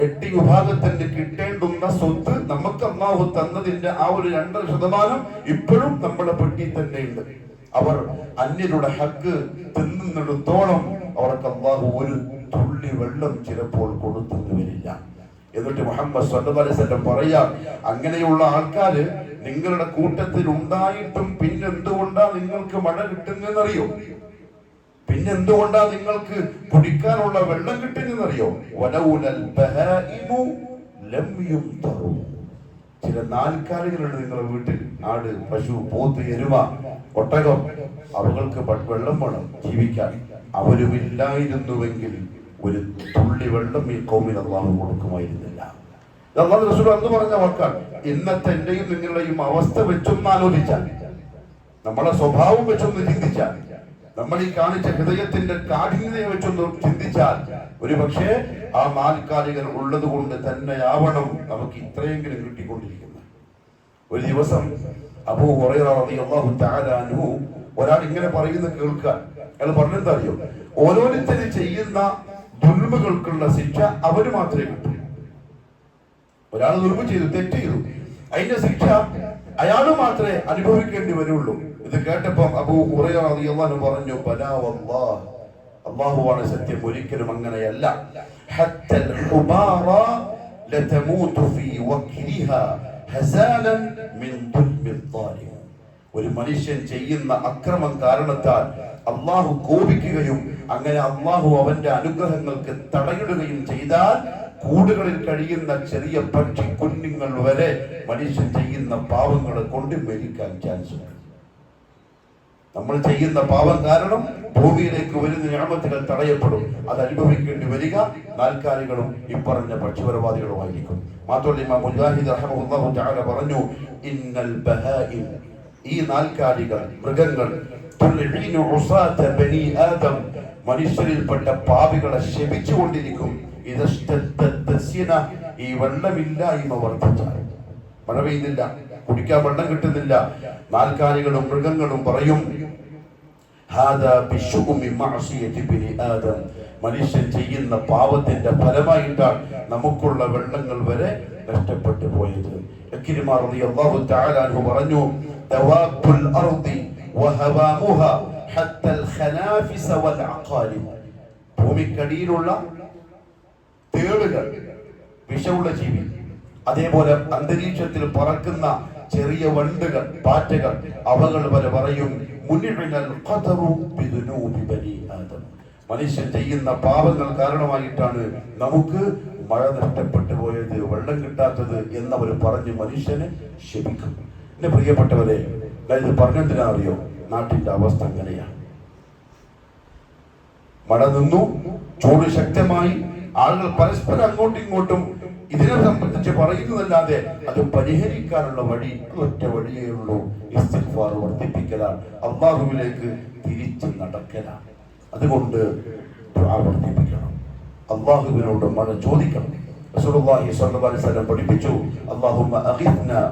8 വിഭാഗത്തിന് കിട്ടേണ്ടുന്ന സ്വത്ത് നമുക്ക് അല്ലാഹു തന്നതിന്റെ ആ ഒരു 2% ഇപ്പോഴും നമ്മുടെ പെട്ടിയിൽ തന്നെ ഉണ്ട്. അവർ അന്യരുടെ ഹക്ക് തിന്നുന്നിടത്തോളം അവർക്ക് അല്ലാഹു ഒരു തുള്ളി വെള്ളം ചിലപ്പോൾ കൊടുത്തെന്ന് വരില്ല. എന്നിട്ട് മുഹമ്മദ് സ്വല്ലല്ലാഹു അലൈഹി വസല്ലം പറയാ, അങ്ങനെയുള്ള ആൾക്കാര് നിങ്ങളുടെ കൂട്ടത്തിൽ ഉണ്ടായിട്ടും പിന്നെന്തുകൊണ്ടാ നിങ്ങൾക്ക് മഴ കിട്ടുന്നതെന്നറിയോ? പിന്നെന്തുകൊണ്ടാ നിങ്ങൾക്ക് കുടിക്കാനുള്ള വെള്ളം കിട്ടുന്നതെന്നറിയോ? വലൗലൽ ബഹായിമു ലം യുംതറു. ചില നാൽക്കാലികളുണ്ട് നിങ്ങളുടെ വീട്ടിൽ, ആട്, പശു, പോത്ത്, എരുമ, ഒട്ടകം. അവർക്ക് വെള്ളം വേണം ജീവിക്കാൻ. അവരുമില്ലായിരുന്നുവെങ്കിൽ ഒരു തുള്ളി വെള്ളം ഈ ഖൗമിൽ അല്ലാഹു കൊടുക്കുമായിരുന്നില്ല. അല്ലാഹു റസൂൽ അന്ന് പറഞ്ഞ വാക്കാണ്. ഇന്നത്തെ എന്റെയും നിങ്ങളുടെയും അവസ്ഥ വെച്ചൊന്ന് ആലോചിച്ചാൽ, നമ്മളെ സ്വഭാവം വെച്ചൊന്ന് ചിന്തിച്ചാൽ, നമ്മൾ ഈ കാണിച്ച ഹൃദയത്തിന്റെ കാഠിന്യതയെ വെച്ചൊന്ന് ചിന്തിച്ചാൽ, ഒരു പക്ഷേ ആ നാൽക്കാലികൾ ഉള്ളത് കൊണ്ട് തന്നെയാവണം നമുക്ക് ഇത്രയെങ്കിലും കിട്ടിക്കൊണ്ടിരിക്കുന്നത്. ഒരു ദിവസം അബൂ ഹുറൈറ റളിയല്ലാഹു തആല അൻഹു ഒരാൾ ഇങ്ങനെ പറയുന്നത് കേൾക്കാൻ, അയാൾ പറഞ്ഞെന്താ അറിയോ? ഓരോരുത്തര് ചെയ്യുന്ന ദുൽമുകൾക്കുള്ള ശിക്ഷ അവര് മാത്രമേ കിട്ടൂ. ഒരാൾ ദുൽമ ചെയ്തു, തെറ്റ് ചെയ്തു, അതിന്റെ ശിക്ഷ അയാൾ മാത്രമേ അനുഭവിക്കേണ്ടി വരുള്ളൂ. ഇത് കേട്ടപ്പം അബൂ ഹുറൈറ റളിയല്ലാഹു അൻഹു പറഞ്ഞു, ബലാ വല്ലാഹ്, അല്ലാഹുവാണ് സത്യം, ഒരിക്കലും അങ്ങനെയല്ല. ഹത്തൽ ഹുബാറ ലതമൂതു ഫീ വക്രിഹാ ഹസാലൻ മിൻ ദുൽമിൽ ളാലിം. ഒരു മനുഷ്യൻ ചെയ്യുന്ന അക്രമം കാരണത്താൽ അല്ലാഹു കോപിക്കുകയും അങ്ങനെ അല്ലാഹു അവന്റെ അനുഗ്രഹങ്ങൾക്ക് തടയിടുകയും ചെയ്താൽ കൂടുകളിൽ കഴിയുന്ന ചെറിയ പക്ഷി കുഞ്ഞുങ്ങൾ വരെ മനുഷ്യൻ ചെയ്യുന്ന പാവങ്ങളെ കൊണ്ട് മരിക്കാൻ ചാൻസ് ഉണ്ട്. നമ്മൾ ചെയ്യുന്ന പാവം കാരണം ഭൂമിയിലേക്ക് വരുന്ന നിഅമത്തുകൾ തടയപ്പെടും. അത് അനുഭവിക്കേണ്ടി വരിക നാൽക്കാലികളും ഇപ്പറഞ്ഞ പക്ഷിപരവാദികളുമായിരിക്കും. മാത്രമല്ല ഇമാം മുജാഹിദ് റഹ്മഹുല്ലാഹു തആല പറഞ്ഞു, ഇന്നൽ ബഹായിം, ഈ നാൽക്കാലികൾ, മൃഗങ്ങൾ, തുൽഈനു ഉസാത ബനി ആദം, മനുഷ്യരിൽപ്പെട്ട പാപികളെ ശപിച്ചുകൊണ്ടിരിക്കും. ഈ വെള്ളമില്ലായ്മ വർദ്ധിച്ചാൽ, മഴ പെയ്യുന്നില്ല, കുടിക്കാൻ വെള്ളം കിട്ടുന്നില്ല, നാൽക്കാലികളും മൃഗങ്ങളും പറയും, മനുഷ്യൻ ചെയ്യുന്ന പാപത്തിന്റെ ഫലമായിട്ടാണ് നമുക്കുള്ള വെള്ളങ്ങൾ വരെ നഷ്ടപ്പെട്ടു പോയത്. ഇക്രിമ റളിയല്ലാഹു തആല അൻഹു പറഞ്ഞു, ദവാബുൽ അർദി വഹവാമുഹാ ഹത്തൽ ഖനാഫിസ വൽ അഖാലിം. ഭൂമിക്കടിയിലുള്ള തേളുകൾ, വിഷമുള്ള ജീവി, അതേപോലെ അന്തരീക്ഷത്തിൽ പറക്കുന്ന ചെറിയ വണ്ടുകൾ, പാറ്റകൾ, അവകൾ വരെ പറയും, മുനിഅൽ ഖദറു ബിദുനൂബി ബനി ആദം. മനുഷ്യൻ ചെയ്യുന്ന പാപങ്ങൾ കാരണമായിട്ടാണ് നമുക്ക് മഴ നഷ്ടപ്പെട്ടു പോയത്, വെള്ളം കിട്ടാത്തത് എന്നവർ പറഞ്ഞ് മനുഷ്യനെ ശപിക്കും. എന്റെ പ്രിയപ്പെട്ടവരെ, ഇത് പറഞ്ഞെന്തിനാ അറിയോ? നാട്ടിന്റെ അവസ്ഥ അങ്ങനെയാണ്. മഴ നിന്നു, ചൂട് ശക്തമായി, ആളുകൾ പരസ്പരം അങ്ങോട്ടും ഇങ്ങോട്ടും ഇതിനെ സംബന്ധിച്ച് പറയുന്നതല്ലാതെ അത് പരിഹരിക്കാനുള്ള വഴി ഒറ്റ വഴിയേ ഉള്ളൂ. ഇസ്തിഗ്ഫാർ വർദ്ധിപ്പിക്കലാണ്, അല്ലാഹുവിലേക്ക് തിരിച്ചു നടക്കലാണ്. അതുകൊണ്ട് ദുആ വർദ്ധിപ്പിക്കണം, അല്ലാഹുവിനോട് മഴ ചോദിക്കണം. റസൂലുള്ളാഹി സ്വല്ലല്ലാഹു അലൈഹി വസല്ലം പഠിപ്പിച്ചു, അല്ലാഹുമ്മ അഗിത്നാ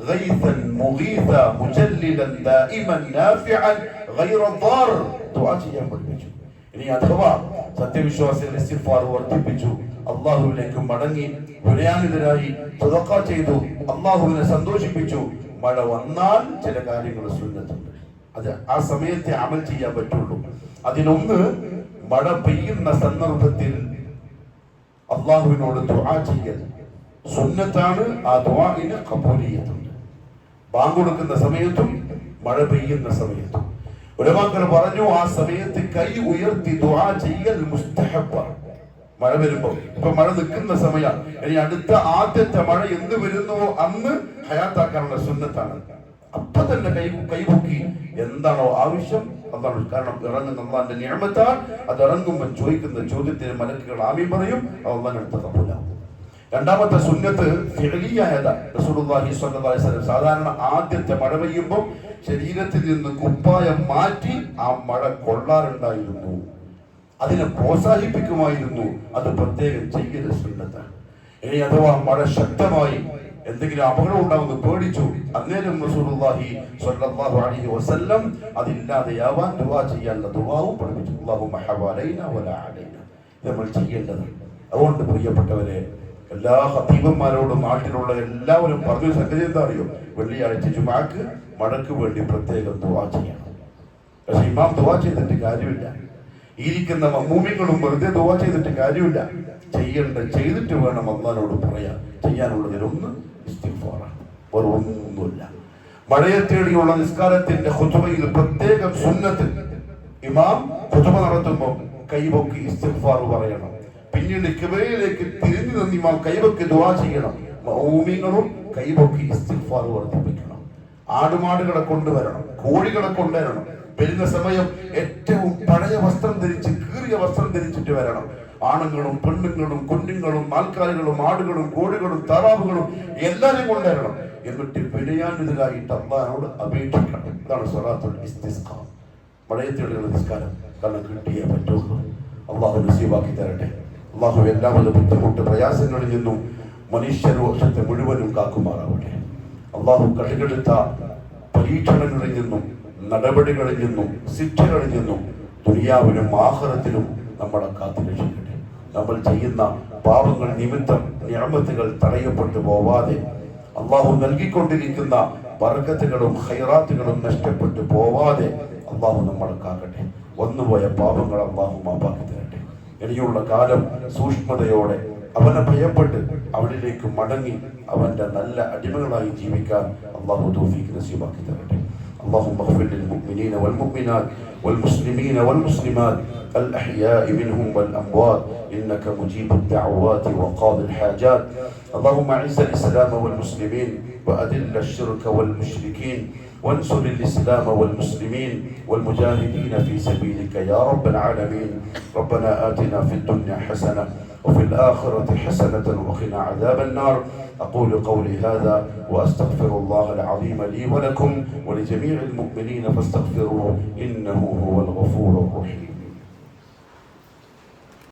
ഗൈസൻ മുഗീസ മുജല്ലിലൻ ദായിമൻ നാഫിഅൻ ഗൈറ ളാർ. ദുആ ചെയ്യാൻ പഠിപ്പിച്ചു. ഇനി അഥവാ സത്യവിശ്വാസികൾ ഇസ്തിഗ്ഫാർ വർദ്ധിപ്പിച്ചു, അല്ലാഹുവിലേക്ക് മടങ്ങി വിനയാനിതരായി സദഖ ചെയ്തു, അല്ലാഹുവിനെ സന്തോഷിപ്പിച്ചു, മഴ വന്നാൽ ചില കാര്യങ്ങൾ സുന്നത്തുണ്ട്. അത് ആ സമയത്തെ അമൽ ചെയ്യാൻ പറ്റുള്ളൂ. അതിനൊന്ന്, മഴ പെയ്യുന്ന സന്ദർഭത്തിൽ അള്ളാഹുവിനോട് ദുആ ചെയ്യൽ സുന്നത്താണ്. ആ ദുആഇന് ഖബൂലിയത്തുണ്ട്. ബാങ്ക് കൊടുക്കുന്ന സമയത്തും മഴ പെയ്യുന്ന സമയത്തും ഉലമാക്കൾ പറഞ്ഞു, ആ സമയത്ത് കൈ ഉയർത്തി ദുആ ചെയ്യൽ മുസ്തഹബ്ബാണ്. മഴ വരുമ്പോ, ഇപ്പൊ മഴ നിൽക്കുന്ന സമയം, ഇനി അടുത്ത ആദ്യത്തെ മഴ എന്ന് വരുന്നുവോ അന്ന് ഹയാത്താക്കാനുള്ള സുന്നത്താണ്. അപ്പൊ തന്നെ കൈപൊക്കി എന്താണോ ആവശ്യം അതാണ്. കാരണം ഇറങ്ങുന്ന അള്ളാന്റെ നിഅമത്താണ്. അത് ഇറങ്ങുമ്പോൾ ചോദിക്കുന്ന ചോദ്യത്തിന് മലക്കുകൾ ആമീൻ പറയും. അള്ളാഹുവിന്റെ കബൂലാവും. രണ്ടാമത്തെ സുന്നത്ത് ഫിഅലിയായതാണ്. റസൂലുള്ളാഹി സ്വല്ലല്ലാഹി അലൈഹി വസല്ലം സാധാരണ ആദ്യത്തെ മഴ പെയ്യുമ്പോൾ ശരീരത്തിൽ നിന്ന് കുപ്പായം മാറ്റി ആ മഴ കൊള്ളാറുണ്ടായിരുന്നു. അതിനെ പ്രോത്സാഹിപ്പിക്കുമായിരുന്നു. അത് പ്രത്യേകം ചെയ്യൽ സുന്നത്താണ്. ഇനി അഥവാ മഴ ശക്തമായി എന്തെങ്കിലും അപകടം ഉണ്ടാവുമെന്ന് പേടിച്ചു, അന്നേരം റസൂലുള്ളാഹി സ്വല്ലല്ലാഹു അലൈഹി വസല്ലം അതില്ലാതെയാവാൻ ദുആ ചെയ്യാനുള്ള ദുആവും പഠിപ്പിച്ചു. അല്ലാഹുമ്മ ഹവലൈനാ വലാ അലൈനാ. നമ്മൾ ചെയ്യേണ്ടത്. അതുകൊണ്ട് പ്രിയപ്പെട്ടവരെ, എല്ലാ ഖതീബന്മാരോടും നാട്ടിലുള്ള എല്ലാവരും പറഞ്ഞ സംഗതി എന്താ അറിയോ? വെള്ളിയാഴ്ച ജുമാക്ക് മഴക്ക് വേണ്ടി പ്രത്യേകം ദുആ ചെയ്യണം. പക്ഷെ ഇമാം ദുആ ചെയ്തിട്ട് കാര്യമില്ല. ഇരിക്കുന്ന മമ്മൂമികളും വെറുതെ ദുആ ചെയ്തിട്ട് കാര്യമില്ല. ചെയ്തിട്ട് വേണം അല്ലാഹുവോട് പറയാൻ. ചെയ്യാനുള്ളതിലൊന്ന് ഇസ്തിഗ്ഫാറാണ്, വേറെ ഒന്നുമില്ല. മഴയെ തേടിയുള്ള നിസ്കാരത്തിന്റെ ഖുതുബയിൽ പ്രത്യേകം സുന്നത്ത്, ഇമാം ഖുതുബ നടത്തുമ്പോൾ കൈപൊക്കി ഇസ്തിഗ്ഫാർ പറയണം. പിന്നീട് കിബലയിലേക്ക് തിരിഞ്ഞു നിന്ന് ഇമാം കൈപൊക്കി ദുആ ചെയ്യണം. മഅ്മൂമിങ്ങളും കൈപൊക്കി ഇസ്തിഗ്ഫാർ വർദ്ധിപ്പിക്കണം. ആടുമാടുകളെ കൊണ്ടുവരണം, കോഴികളെ കൊണ്ടുവരണം. വരുന്ന സമയം ഏറ്റവും പഴയ വസ്ത്രം ധരിച്ച്, കീറിയ വസ്ത്രം ധരിച്ചിട്ട് വരണം. ആണുങ്ങളും പെണ്ണുങ്ങളും കുഞ്ഞുങ്ങളും നാൽക്കാലികളും ആടുകളും കോഴികളും താറാവുകളും എല്ലാവരും കൊണ്ടുവരണം. എന്നിട്ട് വിനയാന്വിതരായിട്ട് അല്ലാഹുവോട് അപേക്ഷിക്കണം. ഇതാണ് സ്വലാത്തുൽ ഇസ്തിസ്ഖാ, മഴയത്തേടുള്ള നിസ്കാരം. കാരണം കിട്ടിയേ പറ്റുള്ളൂ. അള്ളാഹു നസീബാക്കി തരട്ടെ. അള്ളാഹു എല്ലാവിധ ബുദ്ധിമുട്ട് പ്രയാസങ്ങളിൽ നിന്നും മനുഷ്യരോഷത്തെ മുഴുവനും കാക്കുമാറാവട്ടെ. അള്ളാഹു കടുകെടുത്ത പരീക്ഷണങ്ങളിൽ നിന്നും നടപടികളിൽ നിന്നും ശിക്ഷകളിൽ നിന്നും ദുനിയാവിലും ആഖിറത്തിലും നമ്മളെ കാത്തുരക്ഷിക്കട്ടെ. നമ്മൾ ചെയ്യുന്ന പാപങ്ങൾ നിമിത്തം നിഅമത്തുകൾ തടയപ്പെട്ടു പോവാതെ, അള്ളാഹു നൽകിക്കൊണ്ടിരിക്കുന്ന ബർക്കത്തുകളും ഖൈറാത്തുകളും നഷ്ടപ്പെട്ടു പോവാതെ അള്ളാഹു നമ്മളെ കാക്കട്ടെ. വന്നുപോയ പാപങ്ങൾ അള്ളാഹു മാപ്പാക്കി തരട്ടെ. ഇനിയുള്ള കാലം സൂക്ഷ്മതയോടെ അവനെ ഭയപ്പെട്ട് അവനിലേക്ക് മടങ്ങി അവന്റെ നല്ല അടിമകളായി ജീവിക്കാൻ അള്ളാഹു തൗഫീഖ് നസീബാക്കി തരട്ടെ. اللهم اغفر للمؤمنين والمؤمنات والمسلمين والمسلمات الأحياء منهم والأموات إنك مجيب الدعوات وقاضي الحاجات. اللهم أعز الإسلام والمسلمين وأذل الشرك والمشركين وانصر الإسلام والمسلمين والمجاهدين في سبيلك يا رب العالمين. ربنا آتنا في الدنيا حسنة وفي الآخرة حسنة وقنا عذاب النار. أقول قولي هذا وأستغفر الله العظيم لي ولكم ولجميع المؤمنين فاستغفروه إنه هو الغفور